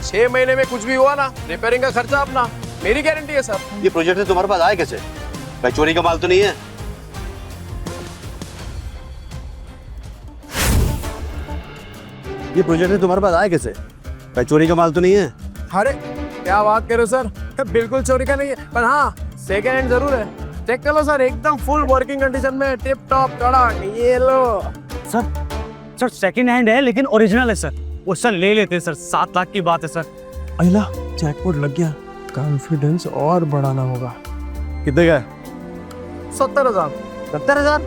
6 महीने में कुछ भी हुआ ना, रिपेयरिंग का खर्चा अपना, मेरी गारंटी है सर। ये प्रोजेक्टर तुम्हारे पास आया कैसे? भाई चोरी का माल तो नहीं है? ये प्रोजेक्टर तुम्हारे पास आया कैसे? भाई चोरी का माल तो नहीं है? अरे क्या बात कर रहे हो सर, बिल्कुल चोरी का नहीं है, पर हाँ सेकेंड हैंड जरूर है। चेक कर लो सर, एकदम फुल वर्किंग कंडीशन में, टिप टॉप कड़क। ये लो सर सेकंड हैंड है लेकिन ओरिजिनल है सर। वो सर ले लेते हैं सर, 7 लाख की बात है सर। अहिला जैकपॉट लग गया, कॉन्फिडेंस और बढ़ाना होगा। कितने का? 70,000। 70,000?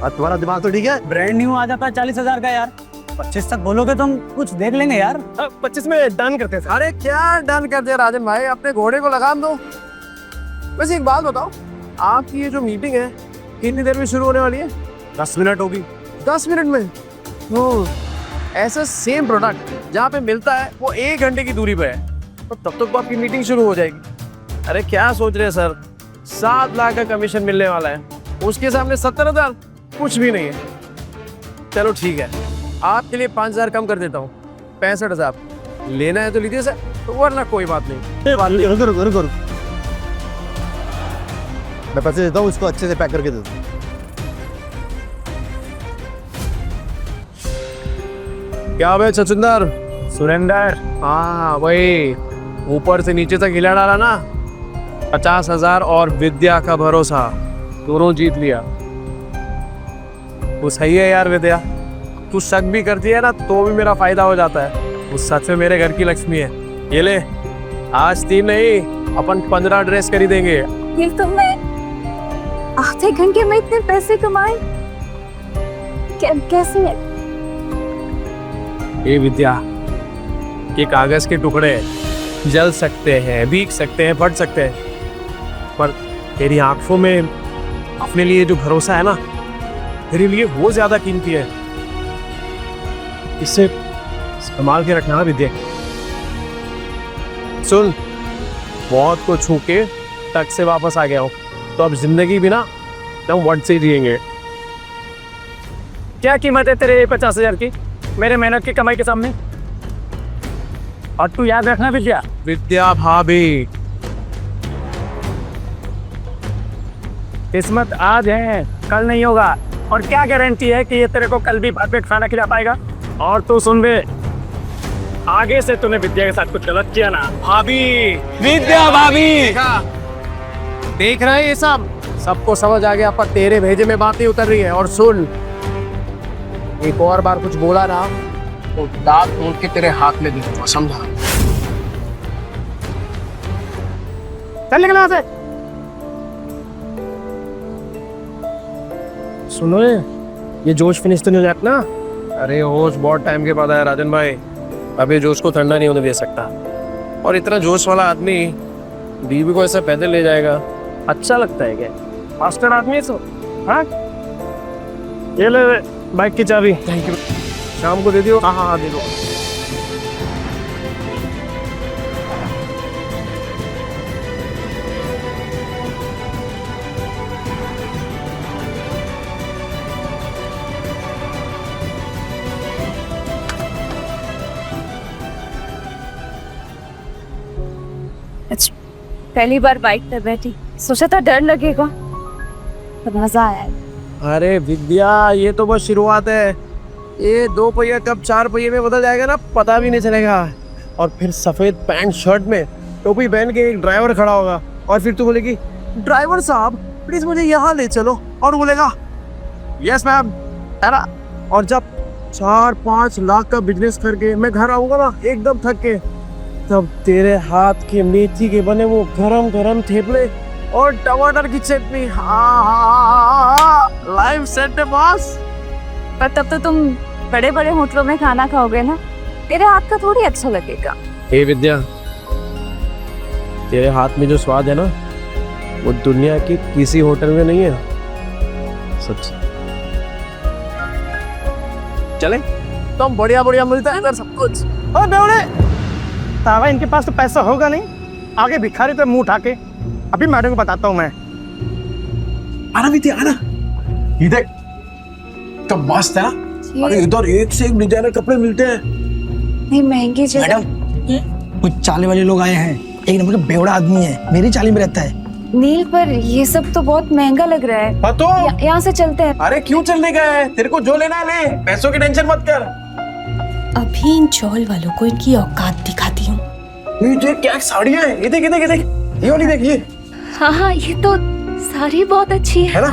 तुम्हारा दिमाग तो ठीक है? ब्रांड न्यू आ जाता है 40,000 का यार। 25 तक बोलोगे तो हम कुछ देख लेंगे यार। 25 में डन करते हैं। अरे क्या डन करते हैं राजन भाई, अपने घोड़े को लगाम दो। वैसे एक बात बताओ, आपकी ये जो मीटिंग है कितनी देर में शुरू होने वाली है? 10 मिनट होगी। 10 मिनट में? ऐसा सेम प्रोडक्ट जहाँ पे मिलता है वो 1 घंटे की दूरी पे है, तो तब तक तो आपकी मीटिंग शुरू हो जाएगी। अरे क्या सोच रहे हैं सर, 7 लाख का कमीशन मिलने वाला है, उसके सामने 70,000 कुछ भी नहीं है। चलो ठीक है, आपके लिए 5,000 कम कर देता हूँ, 65,000। लेना है तो लीजिए सर, तो वरना कोई बात नहीं। रुको। मैं पैसे देता हूँ, इसको अच्छे से पैक करके दे दो। क्या बे छछुंदर? सुरेंदर, हाँ वही, ऊपर से नीचे तक हिला डाला ना। 50,000 और विद्या का भरोसा, दोनों जीत लिया। वो सही है यार विद्या, तू शक भी करती है ना तो भी मेरा फायदा हो जाता है। वो सच में मेरे घर की लक्ष्मी है। ये ले, आज 3 नहीं, अपन 15 ड्रेस खरीदेंगे। ये तो मैं आधे घंटे में इतने पैसे कमाए, कैसे? ये विद्या, ये कागज के टुकड़े जल सकते हैं, भीग सकते हैं, फट सकते हैं, पर तेरी आंखों में अपने लिए जो भरोसा है ना, तेरे लिए वो ज्यादा कीमती है। इसे संभाल के रखना विद्या। सुन, बहुत को छू के तक से वापस आ गया हूँ, तो अब जिंदगी भी ना हम वट से ही जिएंगे। क्या कीमत है तेरे 50,000 की मेरे मेहनत की कमाई के सामने? और तू याद रखना विद्या, विद्या भाभी, किस्मत आज है, कल नहीं होगा। और क्या गारंटी है कि ये तेरे को कल भी परफेक्ट खाना खिला पाएगा? और तू सुन बे, आगे से तूने विद्या के साथ कुछ गलत किया ना, भाभी, विद्या भाभी, देख रहे हैं ये सबको समझ आ गया, पर तेरे भेजे में बात नहीं उतर रही है। और सुन, एक और बार कुछ बोला ना तो दांत तोड़ के तेरे हाथ में दे दूंगा, समझा? चल निकल वहां से। सुनो, ये जोश फिनिश तो नहीं हो जाता ना? अरे होश बहुत टाइम के बाद आया राजन भाई, अभी जोश को ठंडा नहीं होने दे सकता। और इतना जोश वाला आदमी बीवी को ऐसे पैदल ले जाएगा, अच्छा लगता है क्या? मास्टर आदमी है सो। हाँ, ये ले बाइक की चाबी। Thank you. शाम को दे दियो। हाँ दे दो। पहली बार बाइक पे बैठी, सोचा था डर लगेगा, पर मजा आया। अरे विद्या, ये तो बस शुरुआत है। ये 2 पहिया कब 4 पहिए में बदल जाएगा ना, पता भी नहीं चलेगा। और फिर सफेद पैंट शर्ट में टोपी पहन के एक ड्राइवर खड़ा होगा, और फिर तू बोलेगी, ड्राइवर साहब प्लीज मुझे यहाँ ले चलो, और बोलेगा यस मैम, है ना? और जब 4-5 लाख का बिजनेस करके मैं घर आऊंगा ना एकदम थक के, तब तेरे हाथ के मेथी के बने वो गरम गरम थेपले और टमाटर की चटनी, लाइव सेट है बॉस। पर तब तो तुम बड़े बड़े होटलों में खाना खाओगे ना, तेरे हाथ का थोड़ी अच्छा लगेगा। हे विद्या, तेरे हाथ में जो स्वाद है ना, वो दुनिया के किसी होटल में नहीं है, सच। चले तो हम बढ़िया बढ़िया मिलता है इधर सब कुछ। ओ बेवड़े, तावा इनके पास तो पैसा होगा नहीं, आगे भिखारी तो मुंह उठा के। अभी मैडम को बताता हूँ मैं। आना विद्या, आना, ये देख तो मस्त है ना। अरे इधर एक से एक डिजाइनर कपड़े मिलते हैं। नहीं महंगी जगह। मैडम, कुछ चाले वाले लोग आए हैं, एक नंबर का बेवड़ा आदमी है, मेरी चाली में रहता है। नील, पर ये सब तो बहुत महंगा लग रहा है। तो यहाँ से चलते हैं। अरे क्यों चलने का है, तेरे को जो लेना है ले, पैसों की टेंशन मत कर। अभी इन चौल वालों को इनकी औकात दिखाती हूँ। ये देख क्या साड़ियाँ हैं, ये देख ये देख ये देख, ये वाली देख, ये। हाँ, ये तो साड़ी बहुत अच्छी है ना?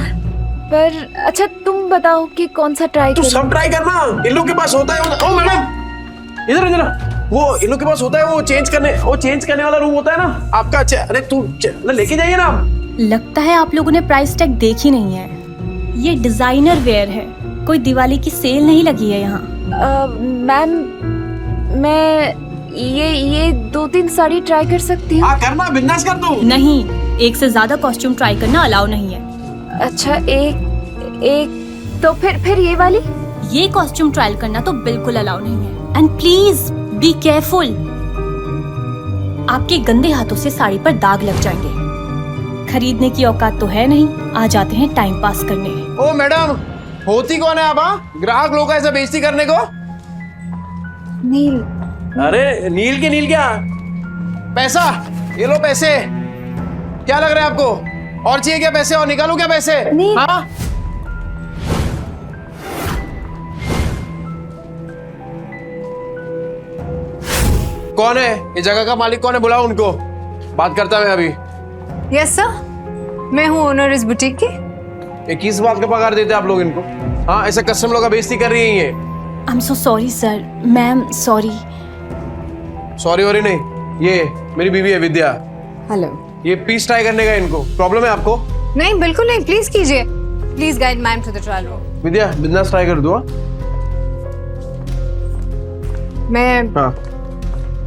पर अच्छा तुम बताओ कि कौन सा ट्राई तू सब ट्राई करना, इन लोग के पास होता है। ओ मैडम, इधर इधर, वो इन लोग के पास होता है, वो चेंज करने वाला रूम होता है ना आपका। अरे तू लेके जाइए ना। लगता है आप लोगों ने प्राइस टैग देखी नहीं है। ये डिजाइनर वेयर है, कोई दिवाली की सेल नहीं लगी है यहाँ। मैम, मैं ये 2-3 साड़ी ट्राई कर सकती हूँ? करना, बिजनेस कर तू। नहीं, एक से ज्यादा कॉस्ट्यूम ट्राई करना अलाउ नहीं है। अच्छा, एक तो फिर ये वाली? ये कॉस्ट्यूम ट्रायल करना तो बिल्कुल अलाउ नहीं है। एंड प्लीज बी केयरफुल, आपके गंदे हाथों से साड़ी पर दाग लग जाएंगे। खरीदने की औकात तो है नहीं, आ जाते हैं टाइम पास करने। ओ मैडम, होती कौन है आप? ग्राहक लोग ऐसा बेइज्जती करने को? नील। अरे नील के नील क्या? पैसा, ये लो पैसे। क्या लग रहा है आपको? और चाहिए क्या पैसे? और निकालो क्या पैसे? नील। हाँ? कौन है ये जगह का मालिक? कौन है? बुलाओ उनको, बात करता मैं अभी। यस सर, मैं हूँ ओनर इस बुटीक की। 21 बात का पगार देते आप लोग इनको? हाँ, ऐसे कस्टमर लोग का बेइज्जती कर रही है ये। I am so sorry sir. Ma'am sorry. Sorry worry नहीं, ये मेरी बीवी है विद्या। हेलो। ये पीस ट्राई करने का इनको प्रॉब्लम है आपको? नहीं बिल्कुल नहीं, प्लीज कीजिए। Please guide ma'am to the trial room. Vidya business try कर दो।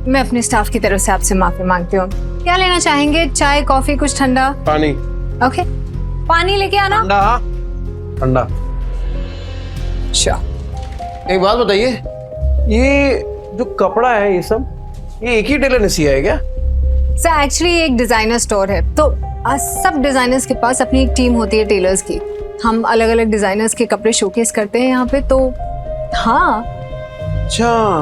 मैं अपने स्टाफ की तरफ से आपसे माफी मांगती हूँ। क्या लेना चाहेंगे? चाय, कॉफी, कुछ ठंडा? पानी। ओके, पानी लेके आना। ठंडा। ठंडा। एक बात बताइए, ये जो कपड़ा है ये सब, ये एक ही टेलर ने सिया है क्या? सर एक्चुअली एक डिजाइनर स्टोर है, तो सब डिजाइनर्स के पास अपनी एक टीम होती है टेलर्स की। हम अलग अलग डिजाइनर्स के कपड़े शोकेस करते हैं यहाँ पे। तो हाँ। अच्छा,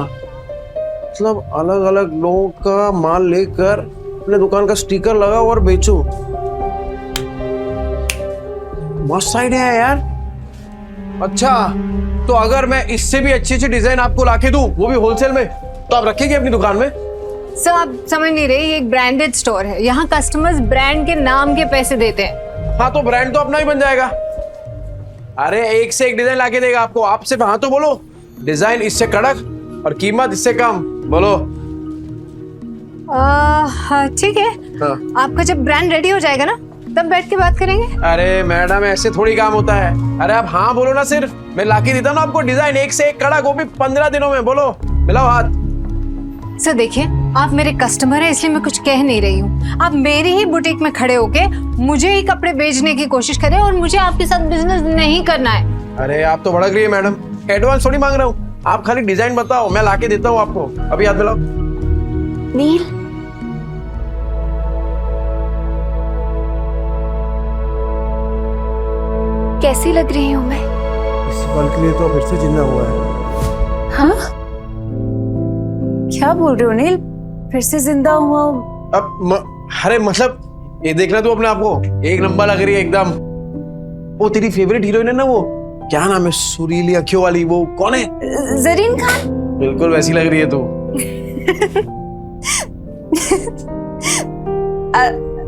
मतलब अलग अलग लोगों का माल लेकर अपने दुकान का स्टिकर लगाओ और बेचो। मस्त आइडिया है यार। अच्छा, तो अगर मैं इससे भी अच्छी अच्छी डिजाइन आपको लाके दूं, वो भी होलसेल में, तो आप रखेंगे अपनी दुकान में? सर आप समझ नहीं रहे, ये एक ब्रांडेड स्टोर है। यहाँ कस्टमर्स ब्रांड के नाम के पैसे देते हैं। हाँ, तो ब्रांड तो अपना ही बन जाएगा। अरे एक से एक डिजाइन लाके देगा आपको। आप सिर्फ हाँ तो बोलो, डिजाइन इससे कड़क और कीमत इससे कम। बोलो। ठीक है। हाँ। आपका जब ब्रांड रेडी हो जाएगा ना, तब बैठ के बात करेंगे। अरे मैडम, ऐसे थोड़ी काम होता है। अरे आप हाँ बोलो ना, सिर्फ मैं लाके देता हूँ आपको डिजाइन एक से एक कड़क, वो भी 15 दिनों में। बोलो, मिलाओ हाथ। सर देखिए, आप मेरे कस्टमर हैं, इसलिए मैं कुछ कह नहीं रही हूँ। आप मेरी ही बुटीक में खड़े होके मुझे ही कपड़े बेचने की कोशिश करें, और मुझे आपके साथ बिजनेस नहीं करना है। अरे आप तो भड़क रही है मैडम। एडवांस थोड़ी मांग रहा हूँ, आप खाली डिजाइन बताओ, मैं लाके देता हूँ आपको। अभी हाथ मिलाओ। नील, कैसी लग रही हूँ मैं? इस पल के लिए तो फिर से जिंदा हुआ है। हाँ? क्या बोल रहे हो नील? फिर से जिंदा हुआ हूँ? अरे मतलब ये देखना तू अपने आप को, एक नंबर लग रही है एकदम। वो तेरी फेवरेट हीरोइन है ना, वो क्या नाम है, सुरीली अखियों वाली, वो कौन है? जरीन खान। बिल्कुल वैसी लग रही है तू।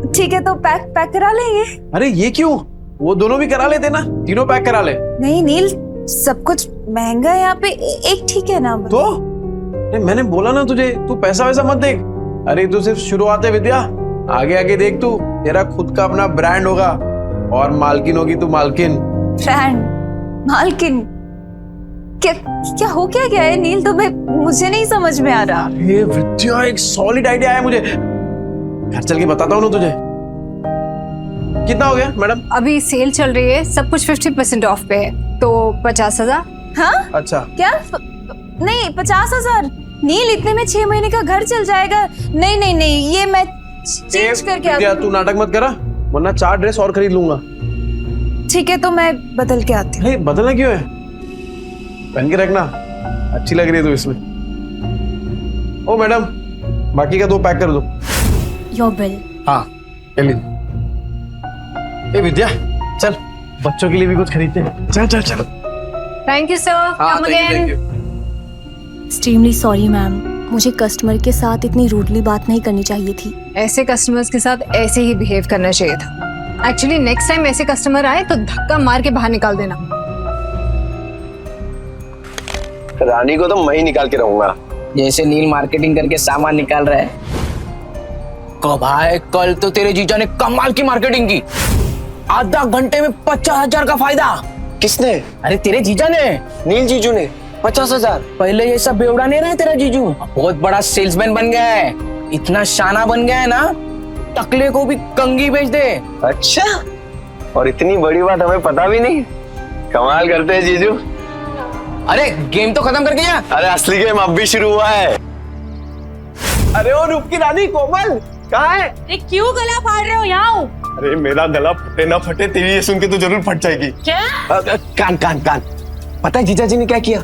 ठीक है, तो पैक करा लेंगे। अरे ये क्यों, वो दोनों भी करा लेते ना, तीनों पैक करा ले। नहीं नील, सब कुछ महंगा है यहाँ पे, एक ठीक है ना? तो मैंने बोला ना तुझे, तू पैसा वैसा मत देख। अरे तू सिर्फ शुरुआत है विद्या, आगे आगे देख तू, तेरा खुद का अपना ब्रांड होगा और मालकिन होगी तू, मालकिन। ब्रांड? मालकिन? क्या हो क्या गया है नील? तो मुझे नहीं समझ में आ रहा। ये विद्या, एक सॉलिड आइडिया है मुझे, घर चल के बताता हूँ ना तुझे। कितना हो गया मैडम? अभी सेल चल रही है, सब कुछ 50% ऑफ पे है, तो 50,000। हाँ? अच्छा। क्या? नहीं, 50,000 नील, इतने में 6 महीने का घर चल जाएगा। नहीं नहीं नहीं, ये मैं चेंज करके विद्या, तू नाटक मत करा, वरना 4 ड्रेस और खरीद लूंगा। ठीक है, तो मैं बदल के आती हूँ। नहीं, बदलना क्यों है, पहन के रखना, अच्छी लग रही है तू इसमें। ओ मैडम, बाकी का 2 पैक कर दो। Your bill. हाँ, ए विद्या, चल बच्चों के लिए भी कुछ खरीदते हैं। चल चल चल। Thank you sir, come again. Extremely sorry ma'am, मुझे कस्टमर के साथ इतनी रूडली बात नहीं करनी चाहिए थी। ऐसे कस्टमर्स के साथ ऐसे ही बिहेव करना चाहिए था। एक्चुअली नेक्स्ट टाइम ऐसे कस्टमर आए तो धक्का मार के बाहर निकाल देना। रानी को तो मैं ही निकाल के रहूंगा, जैसे नील मार्केटिंग करके सामान निकाल रहा है। भाई कल तो तेरे जीजा ने कमाल की मार्केटिंग की, आधा घंटे में 50,000 का फायदा। किसने? अरे तेरे जीजा ने, नील जीजू ने। 50,000? पहले ये सब बेवड़ा नहीं रहे तेरा जीजू, बहुत बड़ा सेल्समैन बन गया है, इतना शाना बन गया है ना, टकले को भी कंगी बेच दे। अच्छा, और इतनी बड़ी बात हमें पता भी नहीं। कमाल करते हैं जीजू। अरे गेम तो खत्म करके जा। अरे असली गेम अब भी शुरू हुआ है। अरे ओ रूप की रानी कोमल कहाँ है? अरे क्यों गला फाड़ रहे हो? यहाँ अरे मेरा गला फटे ना फटे, तेरी ये सुन के तो जरूर फट जाएगी। क्या? कान कान कान, पता है जीजा जी ने क्या किया?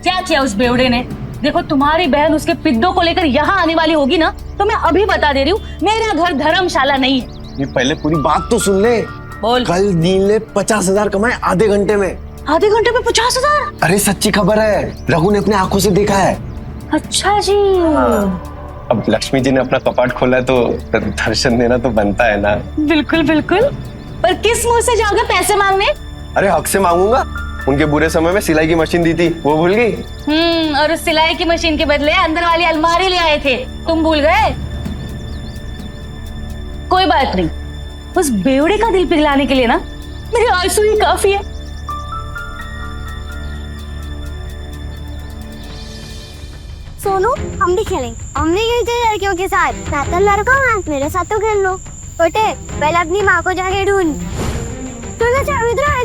क्या किया उस बेवड़े ने? देखो तुम्हारी बहन उसके पिद्दों को लेकर यहाँ आने वाली होगी ना, तो मैं अभी बता दे रही हूँ, मेरा घर धर्मशाला नहीं है। ये पहले पूरी बात तो सुन ले। बोल। कल नील ने 50,000 कमाए आधे घंटे में। आधे घंटे में 50,000? अरे सच्ची खबर है, रघु ने अपने आंखों से देखा है। अच्छा जी। अब लक्ष्मी जी ने अपना कपाट खोला है तो दर्शन देना तो बनता है ना। बिल्कुल बिल्कुल, पर किस मुंह से जाओगे पैसे मांगने? अरे हक से मांगूंगा। उनके बुरे समय में सिलाई की मशीन दी थी, वो भूल गई? और उस सिलाई की मशीन के बदले अंदर वाली अलमारी ले आए थे, तुम भूल गए? कोई बात नहीं, उस बेवड़े का दिल पिघलाने के लिए ना मेरे आंसू ही काफी है। सोनू, हम भी खेलेंगे। हम भी खेलते लड़कियों के साथ। मैं तो लड़का हूँ, मेरे साथ तो खेल लो। छोटे, पहले अपनी माँ को जाके ढूंढ।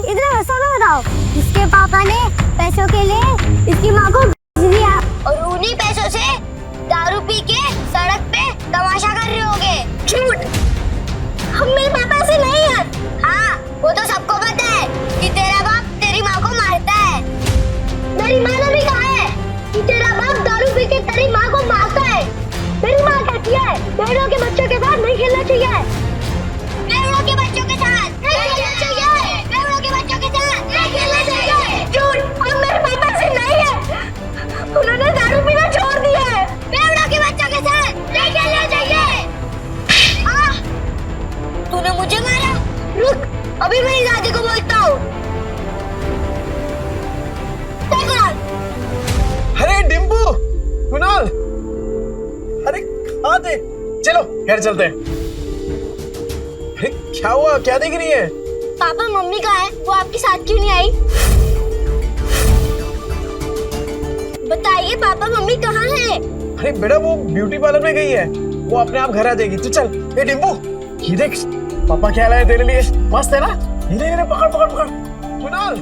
इधर सोनू बताओ। इसके पापा ने पैसों के लिए इसकी माँ को दिया और उन्हीं पैसों से दारू पी के सड़क पे तमाशा कर रहे होगे। झूठ। हम मेरे पापा ऐसे नहीं है। हाँ, वो तो सबको पता है कि तेरा बाप तेरी माँ को मारता है। मेरी माँ ने भी कहा है कि तेरा बाप दारू पी के तेरी माँ को मारता है। मेरी माँ कहती है बेड़ों के बच्चों के साथ नहीं खेलना चाहिए। बेड़ों के बच्चों के साथ नहीं खेलना चाहिए। बेड़ों के बच्चों के साथ नहीं खेलना चाहिए। झूठ। हम मेरे पापा से नहीं है, उन्होंने दारू पीना छोड़ दिया है। बेड़ों के बच्चों के साथ नहीं खेलना चाहिए। तूने मुझे मारा? रुक, अभी मेरी दादी को बोलता हूँ। अरे डिम्पू, कुणाल, अरे कहाँ थे? चलो घर चलते हैं। अरे क्या हुआ, क्या देख रही है? पापा मम्मी कहाँ है? वो आपके साथ क्यों नहीं आई? बताइए पापा मम्मी कहाँ है? अरे बेटा वो ब्यूटी पार्लर में गई है, वो अपने आप घर आ जाएगी। तू चल। ए डिम्पू, ये देख पापा क्या लाए तेरे लिए, मस्त है ना? धीरे धीरे पकड़ पकड़ पकड़। कुणाल,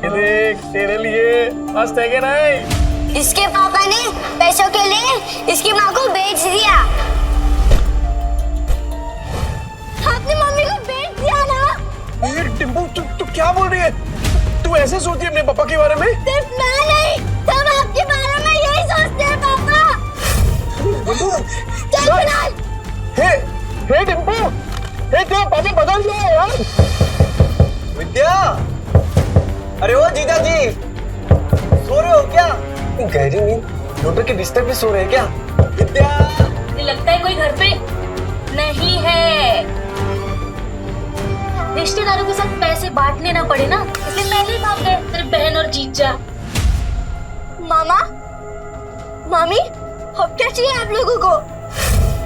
ये देख तेरे लिए मस्त है कि नहीं? इसके पापा ने पैसों के लिए इसकी माँ को बेच दिया। आपने मम्मी को बेच दिया ना? ये डिम्पू, तू क्या बोल रही है? तू ऐसे सोचती है अपने पापा के बारे में? सिर्फ मैं नहीं, सब आपके बारे में यही सोचते हैं पापा। चल कुणाल। हे डिम्पू, हे तेरा पापा बदल गया यार। विद्या, अरे ओ जीजा जी, सो रहे हो क्या? गहरी नींद, डॉक्टर के बिस्तर पे सो रहे हैं क्या? विद्या, मुझे लगता है कोई घर पे नहीं है। रिश्तेदारों के साथ पैसे बांटने ना पड़े ना, इसलिए पहले ही भाग गए तेरे बहन और जीजा। मामा, मामी, अब क्या चाहिए आप लोगों को?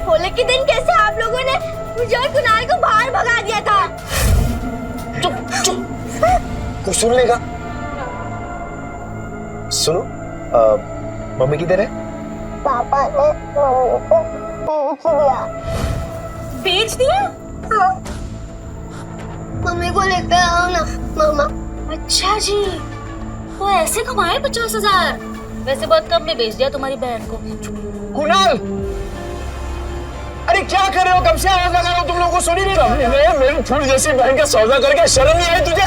होली के दिन कैसे आप लोगों ने मुझे और कुणाल को बाहर भगा दिया था? चुप चुप, कुछ सुन लेगा। सुनो, मम्मी किधर है? पापा ने मम्मी को बेच दिया। हाँ। मम्मी को लेकर आओ ना मामा। अच्छा जी, वो ऐसे कमाए 50,000? वैसे बहुत कम में बेच दिया तुम्हारी बहन को। कुणाल, अरे क्या कर रहे हो? कब से आवाज लगा रहा हूं, तुम लोगों को सुन ही नहीं रहा? मेरी फूल जैसी बहन का सौदा करके शर्म नहीं आई तुझे?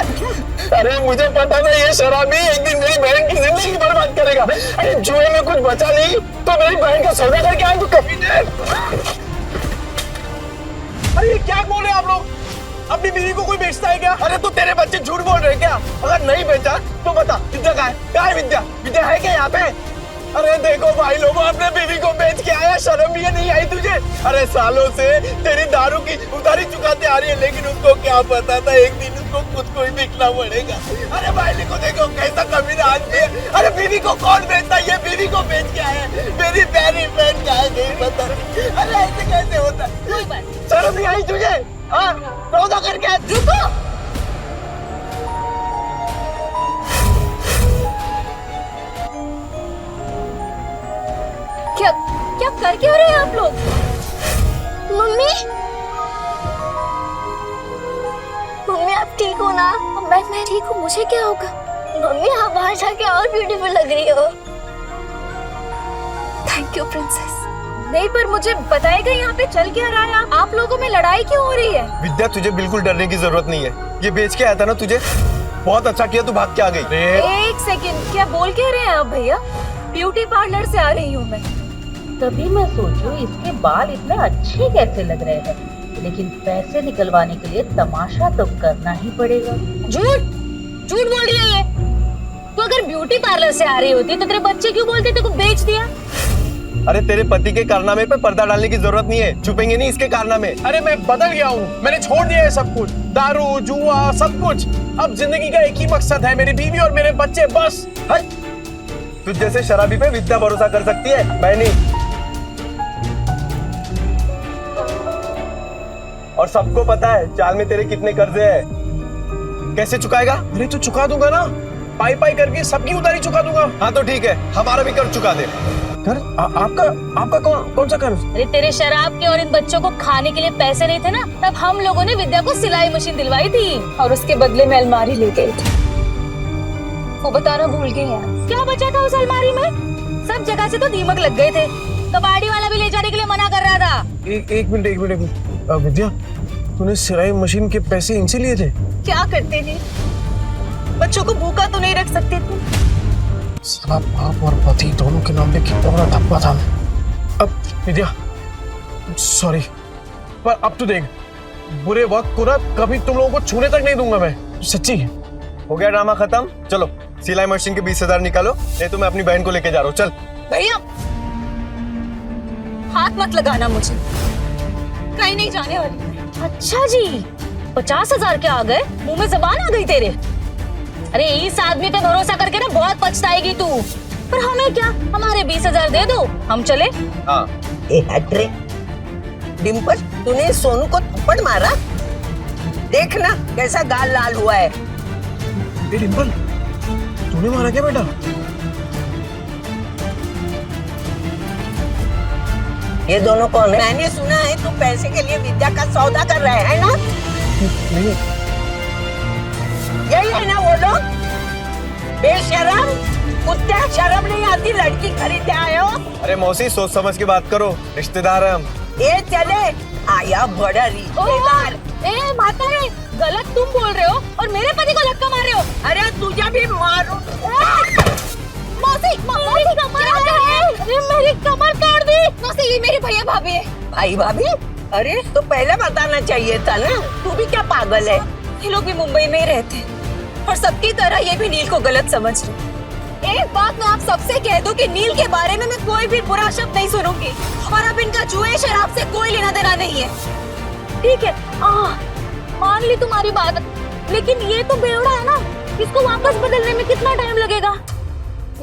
अरे मुझे पता था ये शराबी एक दिन मेरी बहन की जिंदगी बर्बाद करेगा। अरे जुए में कुछ बचा नहीं तो मेरी बहन का सौदा करके आए तो कभी नहीं। अरे ये क्या बोल रहे हैं आप लोग? अपनी बीवी को कोई बेचता है क्या? अरे तो तेरे बच्चे झूठ बोल रहे हैं क्या? अगर नहीं बेचा तो बता, विद्या कहाँ है? कहाँ है विद्या? विद्या है क्या यहाँ पे? अरे देखो भाई लोगों, अपने बीवी को बेच के आया, शर्म भी नहीं आई तुझे? अरे सालों से तेरी दारू की उधारी चुकाते आ रही है, लेकिन उसको क्या पता था एक दिन उसको खुद को ही बिकना पड़ेगा। अरे भाई को देखो कैसा कमीना आदमी है। अरे बीवी को कौन बेचता है? ये बीवी को बेच के आया, मेरी प्यारी बहन कहाँ गई पता नहीं। अरे ऐसे कैसे होता है? शर्म नहीं आई तुझे? हाँ, सौदा करके रुको। क्या क्या कर क्यों रहे हैं आप लोग? मम्मी, मम्मी आप ठीक हो ना? मैं ठीक हूँ, मुझे क्या होगा? मम्मी आप बाहर जाके और ब्यूटीफुल लग रही हो। Thank you princess. नहीं पर मुझे बताएगा यहाँ पे चल क्या रहा है? आप लोगों में लड़ाई क्यों हो रही है? विद्या तुझे बिल्कुल डरने की जरूरत नहीं है, ये बेच के आया था ना तुझे, बहुत अच्छा किया तू भाग के आ गई। एक सेकंड, क्या बोल के रहे हैं आप भैया? ब्यूटी पार्लर से आ रही हूँ मैं। तभी मैं सोचूं इसके बाल इतने अच्छे कैसे लग रहे हैं, लेकिन पैसे निकलवाने के लिए तमाशा तो करना ही पड़ेगा। झूठ झूठ बोल रही है ये। तो अगर ब्यूटी पार्लर से आ रही होती तो तेरे बच्चे क्यों बोलते तेरे को बेच दिया? अरे तेरे पति के कारनामे पे पर्दा डालने की जरूरत नहीं है, छुपेंगे नहीं इसके कारनामे। अरे मैं बदल गया हूँ, मैंने छोड़ दिया है सब कुछ, दारू जुआ सब कुछ। अब जिंदगी का एक ही मकसद है, मेरी बीवी और मेरे बच्चे, बस। तुझ जैसे शराबी पे विद्या भरोसा कर सकती है, मैं नहीं। और सबको पता है चाल में तेरे कितने कर्जे हैं। कैसे चुकाएगा? अरे तो चुका दूंगा ना, पाई पाई करके सबकी उधारी चुका दूंगा। हाँ तो ठीक है, हमारा भी कर्ज चुका दे। कर आपका कौन सा कर्ज? अरे तेरे शराब के और इन बच्चों को खाने के लिए पैसे नहीं थे ना, तब हम लोगों ने विद्या को सिलाई मशीन दिलवाई थी और उसके बदले में अलमारी ले गए थे। वो बताना भूल गए हैं। क्या बचा था उस अलमारी में? सब जगह से तो दीमक लग गए थे, कबाड़ी वाला भी ले जाने के लिए मना कर रहा था। एक मिनट विद्या, तूने सिलाई मशीन के पैसे इनसे लिए थे? क्या करते थे? बच्चों को भूखा तो नहीं रख सकते थे। साला बाप और पति दोनों के नाम पे कितना बड़ा धब्बा था। अब विद्या सॉरी, पर अब तो देख, बुरे वक्त को ना कभी तुम लोगों को छूने तक नहीं दूंगा मैं, सच्ची। हो गया ड्रामा खत्म, चलो सिलाई मशीन के 20,000 निकालो, नहीं तो मैं अपनी बहन को लेके जा रहा हूँ। चल भैया हाथ मत लगाना मुझे, कहीं नहीं जाने वाली। अच्छा जी, 50,000 के आ गए, मुंह में जबान आ गई तेरे। अरे इस आदमी पे भरोसा करके ना बहुत पछताएगी तू। पर हमें क्या, हमारे 20,000 दे दो, हम चले। हाँ। डिम्पल, तूने सोनू को थप्पड़ मारा? देखना कैसा गाल लाल हुआ है। डिम्पल, तूने मारा क्या बेटा? ये दोनों कौन है? मैंने सुना है तू पैसे के लिए विद्या का सौदा कर रहे है ना? नहीं। यही है ना वो लोग? बेशरम कुत्ते, शर्म नहीं आती, लड़की खरीदे आए हो? अरे मौसी सोच समझ के बात करो, रिश्तेदार है हम। ये चले आया बड़ा रिश्तेदार। ए माता रे, गलत तुम बोल रहे हो और मेरे पति को धक्का मार रहे हो। अरे तुझे भी मारूं। मौसी, मेरी कमर है। मेरी कमर काट दी। मौसी, ये मेरे भैया भाभी है। भाई भाभी? अरे तो पहले बताना चाहिए था ना, तू भी क्या पागल है? ये लोग भी मुंबई में ही रहते हैं और सबकी तरह ये भी नील को गलत समझ रहे। एक बात मैं आप सबसे कह दूं कि नील के बारे में मैं कोई भी बुरा शब्द नहीं सुनूंगी और अब इनका जुए शराब से कोई लेना देना नहीं है। ठीक है, मान ली तुम्हारी बात, लेकिन ये तो बेवड़ा है ना, इसको वापस बदलने में कितना टाइम लगेगा?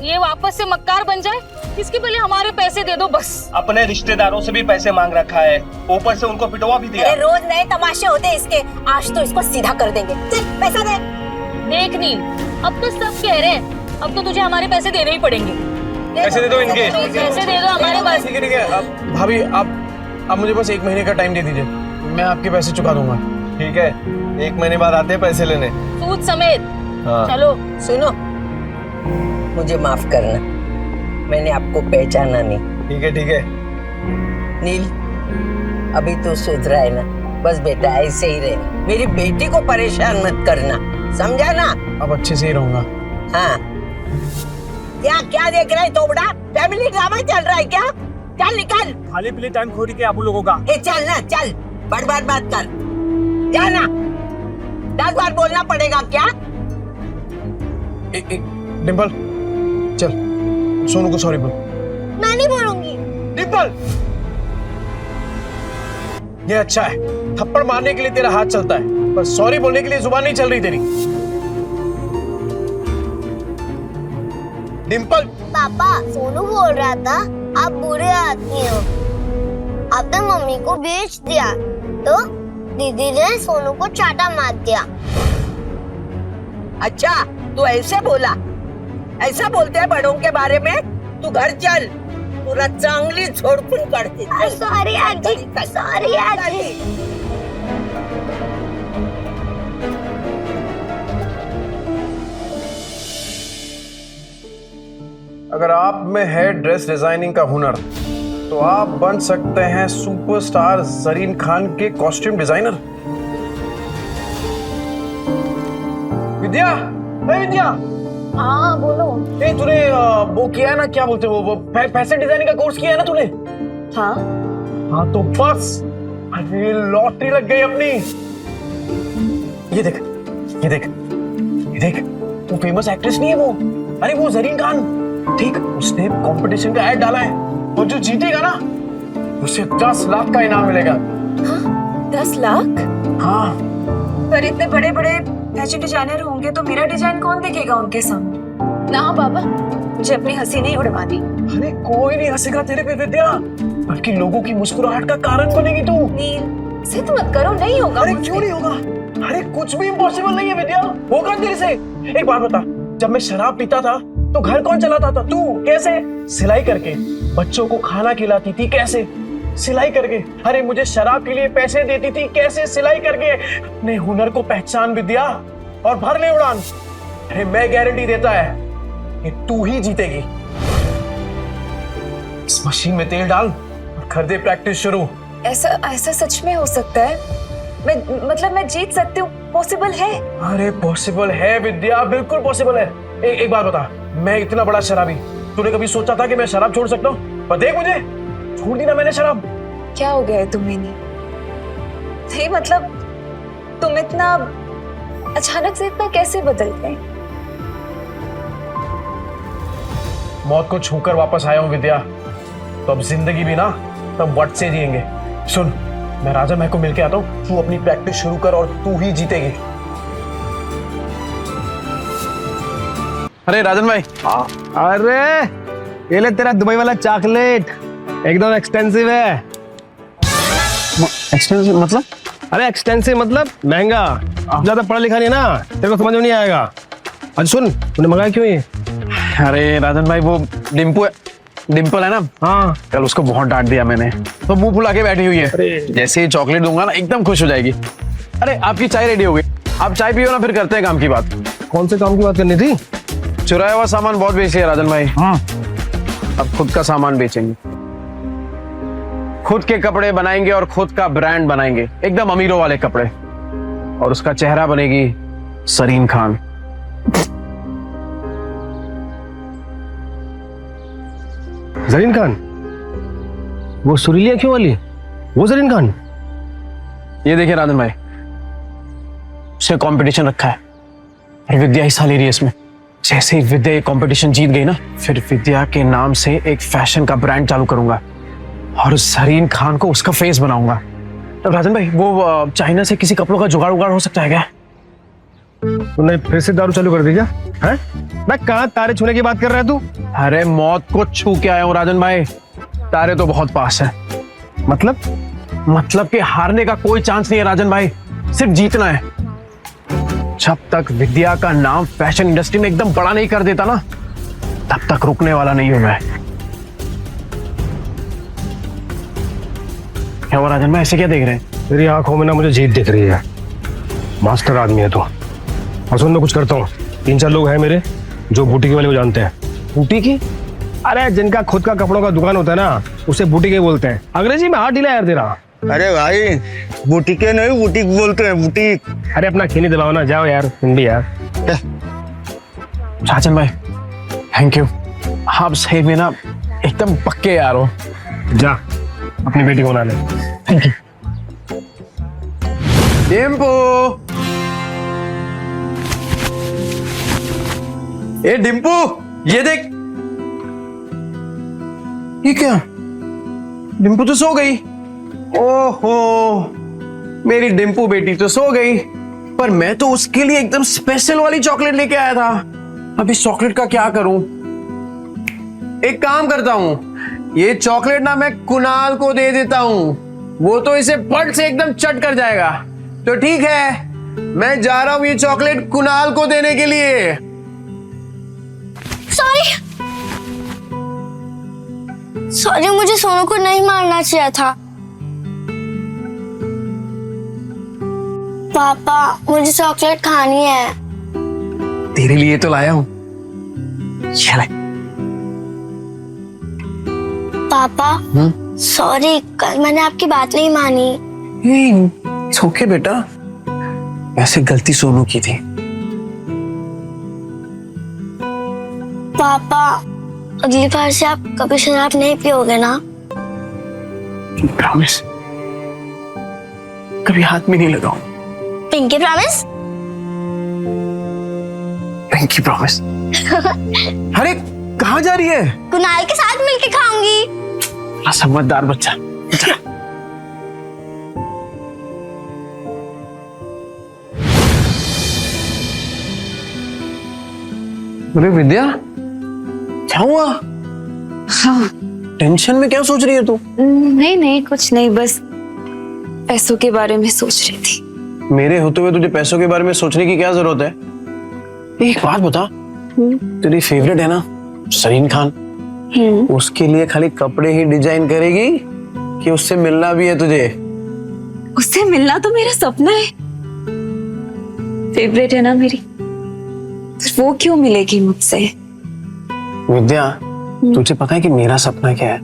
ये वापस से मक्कार बन जाए, इसके पहले हमारे पैसे दे दो बस। अपने रिश्तेदारों से भी पैसे मांग रखा है, ऊपर से उनको पिटवा भी दिया। रोज नए तमाशे होते हैं इसके, आज तो इसको सीधा कर देंगे। चल पैसा दे। देख नील, अब तो सब कह रहे हैं, अब तो तुझे हमारे पैसे देने ही पड़ेंगे। पैसे दे दो इनके। पैसे दे दो हमारे पास। ठीक है। अब भाभी आप मुझे बस 1 महीने का टाइम दे दीजिए, मैं आपके पैसे चुका दूंगा। ठीक है, 1 महीने बाद आते हैं पैसे लेने, सूद समेत। हाँ। चलो। सुनो, मुझे माफ करना, मैंने आपको पहचाना नहीं। ठीक है। नील, अभी तो सुधरा है ना, बस बेटा ऐसे ही रहे, मेरी बेटी को परेशान मत करना, समझा ना? अब अच्छे से ही रहूंगा। हाँ। क्या देख रहे तोबड़ा? फैमिली ड्रामा चल रहा है क्या? चल निकल। खाली पीले टाइम खो रही है आप लोगों का। चल ना, चल, बर्बाद बात कर, जाना। 10 बार बोलना पड़ेगा क्या? डिम्पल चल, सोनू को सॉरी बोल। मैं नहीं बोलूंगी। डिम्पल, ये अच्छा है, थप्पड़ मारने के लिए तेरा हाथ चलता है, पर सॉरी बोलने के लिए जुबान नहीं चल रही तेरी। डिम्पल। पापा, सोनू बोल रहा था आप बुरे आदमी हो, आपने मम्मी को बेच दिया, तो दीदी ने सोनू को चाटा मार दिया। अच्छा, तू ऐसे बोला? ऐसा बोलते हैं बड़ों के बारे में? तू घर चल, पूरा चांगली झोड़पून करते। सॉरी आजी, सॉरी आजी। अगर आप में है ड्रेस डिजाइनिंग का हुनर, तो आप बन सकते हैं सुपरस्टार जरीन खान के कॉस्ट्यूम डिजाइनर। विद्या, विद्या, हाँ बोलो। ए तूने वो किया है ना, क्या बोलते हैं वो फैशन डिजाइनिंग का कोर्स किया है ना तूने? हाँ हाँ तो बस, अरे लॉटरी लग गई अपनी। ये देख ये देख ये देख, वो फेमस एक्ट्रेस नहीं है वो, अरे वो जरीन खान, ठीक, उसने कंपटीशन का ऐड डाला है और जो जीतेगा ना उसे 10 लाख का इनाम मिलेगा। हाँ, 10 लाख? हाँ। पर इतने बड़े बड़े फैशन डिजाइनर होंगे तो मेरा डिजाइन कौन देखेगा उनके सामने? ना बाबा, मुझे अपनी हंसी नहीं उड़वानी। अरे कोई नहीं हंसेगा तेरे पे विद्या, बल्कि लोगों की मुस्कुराहट का कारण बनेगी तू। नील, जिद मत करो, नहीं होगा। अरे क्यों नहीं होगा? अरे कुछ भी इम्पॉसिबल नहीं है विद्या, होगा तेरे से। एक बात बता, जब मैं शराब पीता था तो घर कौन चलाता था? तू। कैसे? सिलाई करके। बच्चों को खाना खिलाती थी, कैसे? सिलाई करके। अरे मुझे शराब के लिए पैसे देती थी, कैसे? सिलाई करके। अपने हुनर को पहचान विद्या और भर ले उड़ान। अरे मैं गारंटी देता है कि तू ही जीतेगी। इस मशीन में तेल डाल और कर दे प्रैक्टिस शुरू। ऐसा सच में हो सकता है? मैं जीत सकती हूँ? पॉसिबल है? अरे पॉसिबल है विद्या, बिल्कुल पॉसिबल है। एक बात बता, मैं इतना बड़ा शराबी, तूने कभी सोचा था कि मैं शराब छोड़ सकता हूँ? पर देख मुझे, छोड़ दी ना मैंने शराब। क्या हो गया है तुम्हें? नहीं मतलब तुम इतना अचानक से इतना कैसे बदल गए? मौत को छूकर वापस आया हूँ विद्या, तो अब जिंदगी भी ना तब वट से जिएंगे। सुन, मैं राजन भाई को मिलके आता हूँ, तू अपनी प्रैक्टिस शुरू कर और तू ही जीतेगी। अरे राजन भाई। अरे ये ले तेरा दुबई वाला चॉकलेट, एकदम एक्सपेंसिव है। एक्सपेंसिव मतलब? अरे एक्सटेंसिव मतलब महंगा। ज्यादा पढ़ा लिखा नहीं है ना, तेरे को समझ में नहीं आएगा। अच्छा सुन, तूने मंगाया क्यों ये? अरे राजन भाई, वो डिम्पल है ना, हाँ, कल उसको बहुत डांट दिया मैंने, तो मुंह फुला के बैठी हुई है। जैसे ही चॉकलेट दूंगा ना एकदम खुश हो जाएगी। अरे आपकी चाय रेडी हो गई, आप चाय पियो ना, फिर करते हैं काम की बात। कौन से काम की बात करनी थी? चुराया हुआ सामान बहुत बेच लिया राजन भाई। हाँ, अब खुद का सामान बेचेंगे, खुद के कपड़े बनाएंगे और खुद का ब्रांड बनाएंगे, एकदम अमीरों वाले कपड़े। और उसका चेहरा बनेगी सरीन खान। जरीन खान? वो सुरीली आंखों वाली, वो जरीन खान? ये देखिए राजन भाई, उसने कंपटीशन रखा है और विद्या हिस्सा ले रही है इसमें। जैसे ही विद्या ये कंपटीशन जीत गई ना, फिर विद्या के नाम से एक फैशन का ब्रांड चालू करूंगा और उस जरीन खान को उसका फेस बनाऊंगा। तो राजन भाई, वो चाइना से किसी कपड़ों का जुगाड़ उगाड़ हो सकता है क्या? तूने फिर से दारू चालू कर दी क्या? हैं? मैं कहाँ तारे छूने की बात कर रहा है तू? अरे मौत को छू के आया हूँ राजन भाई, तारे तो बहुत पास है। मतलब कि हारने का कोई चांस नहीं है राजन भाई, सिर्फ जीतना है। जब तक विद्या का नाम फैशन इंडस्ट्री में एकदम बड़ा नहीं कर देता ना, तब तक रुकने वाला नहीं हूं मैं। क्या हुआ राजन भाई, ऐसे क्या देख रहे हैं? तेरी आंखों में ना मुझे जीत दिख रही है। मास्टर आदमी है तू। और सुन, मैं कुछ करता हूँ, 3-4 लोग हैं मेरे जो बुटीक वाले को जानते हैं। बुटीक? अरे जिनका खुद का कपड़ों का दुकान होता है ना, उसे बुटीक बोलते हैं। अंग्रेजी में हाथ ढीला यार तेरा। अरे भाई, बुटीके नहीं बुटीक बोलते हैं, बुटीक। अरे अपना खीनी दिलाओ ना, जाओ यार हिंदी यार। राजन भाई थैंक यू, आप सही में ना एकदम पक्के यार हो। जा अपनी बेटी को बना ले। Thank you. डिम्पू, ए डिम्पू, ये देख। ये क्या? डिम्पू तो सो गई। ओहो, मेरी डिम्पू बेटी तो सो गई, पर मैं तो उसके लिए एकदम स्पेशल वाली चॉकलेट लेके आया था। अब इस चॉकलेट का क्या करूं? एक काम करता हूं, ये चॉकलेट ना मैं कुणाल को दे देता हूं, वो तो इसे पट से एकदम चट कर जाएगा। तो ठीक है, मैं जा रहा हूं ये चॉकलेट कुणाल को देने के लिए। सॉरी, मुझे सोनू को नहीं मारना चाहिए था। पापा, मुझे चॉकलेट खानी है। तेरे लिए तो लाया हूं, चल। पापा सॉरी, कल मैंने आपकी बात नहीं मानी। ओके बेटा, वैसे गलती सोनू की थी। पापा, अगली बार से आप कभी शराब नहीं पियोगे ना? प्रॉमिस, कभी हाथ में नहीं लगाऊं। Pinky promise? Pinky promise. अरे कहाँ जा रही है? कुणाल के साथ मिलके खाऊंगी। समझदार बच्चा। अरे विद्या, क्या हुआ? हाँ। टेंशन में क्या सोच रही है तू? नहीं नहीं, कुछ नहीं, बस पैसों के बारे में सोच रही थी। मेरे होते हुए तुझे पैसों के बारे में सोचने की क्या जरूरत है? एक बात बता, तेरी फेवरेट है ना सरीन खान, उसके लिए खाली कपड़े ही डिजाइन करेगी कि उससे मिलना भी है तुझे? उससे मिलना तो मेरा सपना है, फेवरेट है ना मेरी, तो वो क्यों मिलेगी मुझसे? विद्या, तुझे पता है कि मेरा सपना क्या है?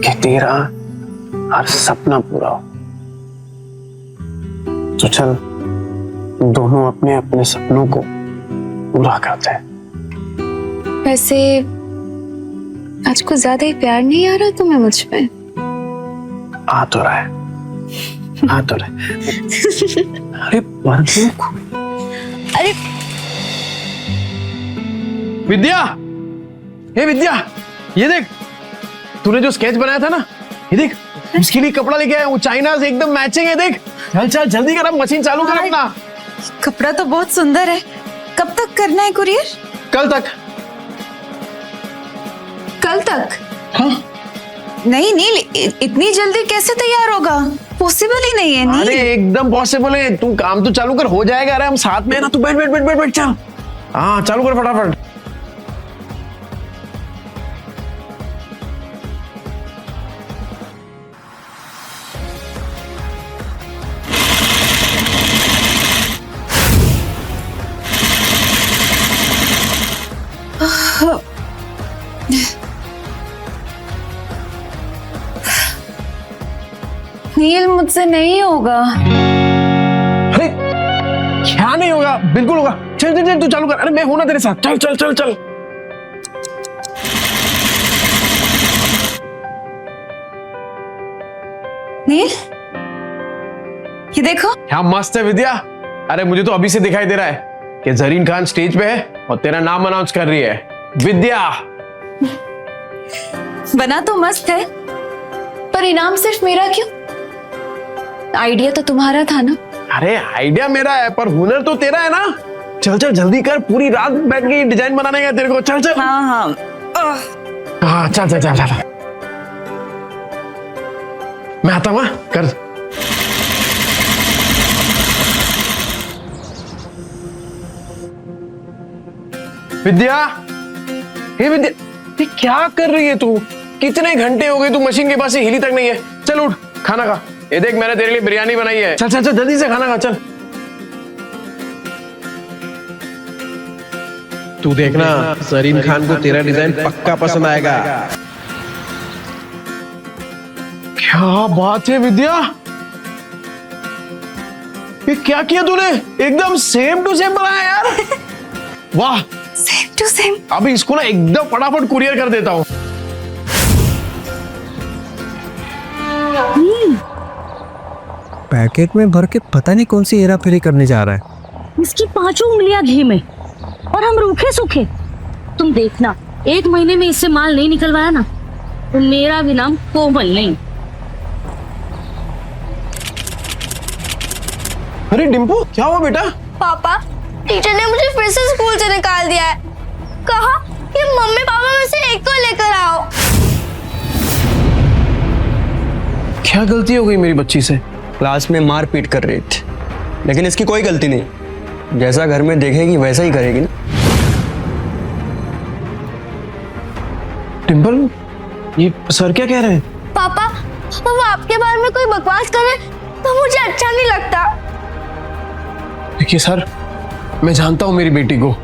कि तेरा हर सपना पूरा हो। तो चल दोनों अपने अपने सपनों को पूरा करते हैं। वैसे आज कुछ ज्यादा ही प्यार नहीं आ रहा तुम्हें मुझ पे? आ तो रहा है, आ तो रहा है। अरे अरे विद्या, हे विद्या, ये देख, तूने जो स्केच बनाया था ना, ये देख, उसके लिए कपड़ा लेके आया हूँ, चाइना से एकदम मैचिंग है। देख, चल चल जल्दी कर, अब मशीन चालू कर अपना। कपड़ा तो बहुत सुंदर है, कब तक करना है कुरियर? कल तक। कल तक? हाँ। नहीं नील, इतनी जल्दी कैसे तैयार होगा? पॉसिबल ही नहीं है नील। अरे एकदम पॉसिबल है, तू काम तो चालू कर, हो जाएगा। अरे हम साथ में है ना, तू बैठ बैठ बैठ बैठ बैठ, चल। हाँ चालू कर फटाफट। नील मुझसे नहीं होगा। अरे क्या नहीं होगा? बिल्कुल होगा। चल चल चल, तू चालू कर। अरे मैं हूं ना तेरे साथ, चल चल चल चल। नील, ये देखो। क्या मस्त है विद्या। अरे मुझे तो अभी से दिखाई दे रहा है कि जरीन खान स्टेज पे है और तेरा नाम अनाउंस कर रही है, विद्या। बना तो मस्त है, पर इनाम सिर्फ मेरा क्यों? आइडिया तो तुम्हारा था ना? अरे आइडिया मेरा है, पर हुनर तो तेरा है ना। चल चल जल्दी कर, पूरी रात बैठ के डिजाइन बनाने का तेरे को। चल चल। हाँ हाँ हाँ चल चल चल चल, मैं आता हूँ। कर। विद्या, हे विद्या, ये क्या कर रही है तू? कितने घंटे हो गए तू मशीन के पास से हिली तक नहीं है। चल उठ, खाना खा। ये देख, मैंने तेरे लिए बिरयानी बनाई है। चल चल चल जल्दी से खाना खा, चल। तू देखना, सरीन खान को तेरा डिजाइन पक्का पसंद आएगा। क्या बात है विद्या, ये क्या किया तूने? एकदम सेम टू सेम बनाया यार। वाह, सेम टू सेम। अभी इसको ना एकदम फटाफट कुरियर कर देता हूँ। पैकेट में भर के पता नहीं कौन सी हेरा फेरी करने जा रहा है। इसकी 5 उंगलियां घी में और हम रूखे सूखे। तुम देखना, 1 महीने में इससे माल नहीं निकलवाया ना तो मेरा भी नाम कोमल नहीं। अरे डिम्पू, क्या हुआ बेटा? पापा, टीचर ने मुझे फिर से स्कूल से निकाल दिया है। कहा कि मम्मी पापा में से एक को लेकर आओ। क्या गलती हो गई मेरी बच्ची से? क्लास में मार पीट कर रही थी, लेकिन इसकी कोई गलती नहीं। जैसा घर में देखेगी वैसा ही करेगी ना। डिम्पल, ये सर क्या कह रहे हैं? पापा, वो आपके बारे में कोई बकवास करे तो मुझे अच्छा नहीं लगता। देखिए सर, मैं जानता हूं मेरी बेटी को,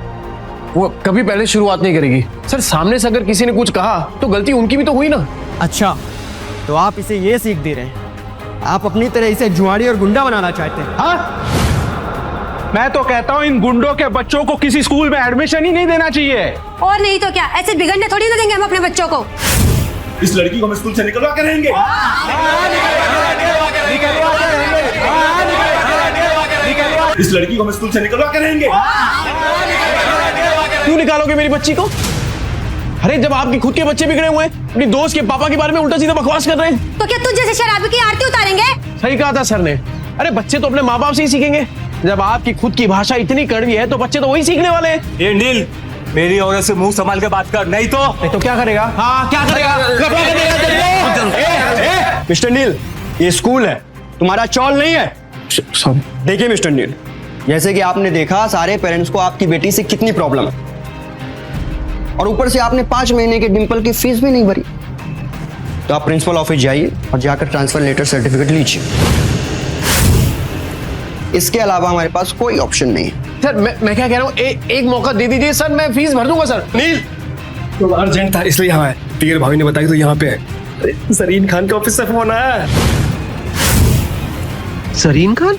वो कभी पहले शुरुआत नहीं करेगी। सर सामने से अगर किसी ने कुछ कहा तो गलती उनकी भी तो हुई ना। अच्छा, तो आप इसे ये सीख दे रहे हैं? आप अपनी तरह इसे जुआड़ी और गुंडा बनाना चाहते हैं? हाँ? मैं तो कहता हूँ इन गुंडों के बच्चों को किसी स्कूल में एडमिशन ही नहीं देना चाहिए। और नहीं तो क्या, ऐसे बिगड़ने थोड़ी ना देंगे हम अपने बच्चों को। इस लड़की को हम स्कूल से निकलवा के रहेंगे। इस लड़की को हम स्कूल से निकलवा के रहेंगे। क्यों निकालोगे मेरी बच्ची को? अरे जब आपके खुद के बच्चे बिगड़े हुए हैं, अपनी दोस्त के पापा के बारे में उल्टा सीधा बकवास कर रहे हैं। तो क्या तुझ जैसे शराबी की आरती उतारेंगे? सही कहा था सर ने। अरे बच्चे तो अपने माँ बाप से ही सीखेंगे। जब आपकी खुद की भाषा इतनी कड़वी है तो बच्चे तो वही सीखने वाले हैं। ये नील, मेरी औरत से मुंह संभाल के बात कर, नहीं तो क्या करेगा? हाँ क्या करेगा? मिस्टर नील, ये स्कूल है, तुम्हारा चौल नहीं है। देखिए मिस्टर नील, जैसे कि आपने देखा सारे पेरेंट्स को आपकी बेटी से कितनी प्रॉब्लम है, और ऊपर से आपने 5 महीने के डिंपल की फीस भी नहीं भरी। तो आप प्रिंसिपल ऑफिस जाइए और जाकर ट्रांसफर लेटर सर्टिफिकेट लीजिए। इसके अलावा हमारे पास कोई ऑप्शन नहीं है। सर मैं क्या कह रहा हूँ, एक मौका दे दीजिए सर, मैं फीस भर दूंगा सर। नील, तो अर्जेंट था इसलिए यहाँ है। तेरे भाभी ने बताया तो यहाँ पे है। सरीन खान के ऑफिस से फोन आया। सरीन खान?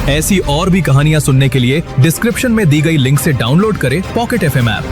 ऐसी और भी कहानियां सुनने के लिए डिस्क्रिप्शन में दी गई लिंक से डाउनलोड करें पॉकेट FM ऐप।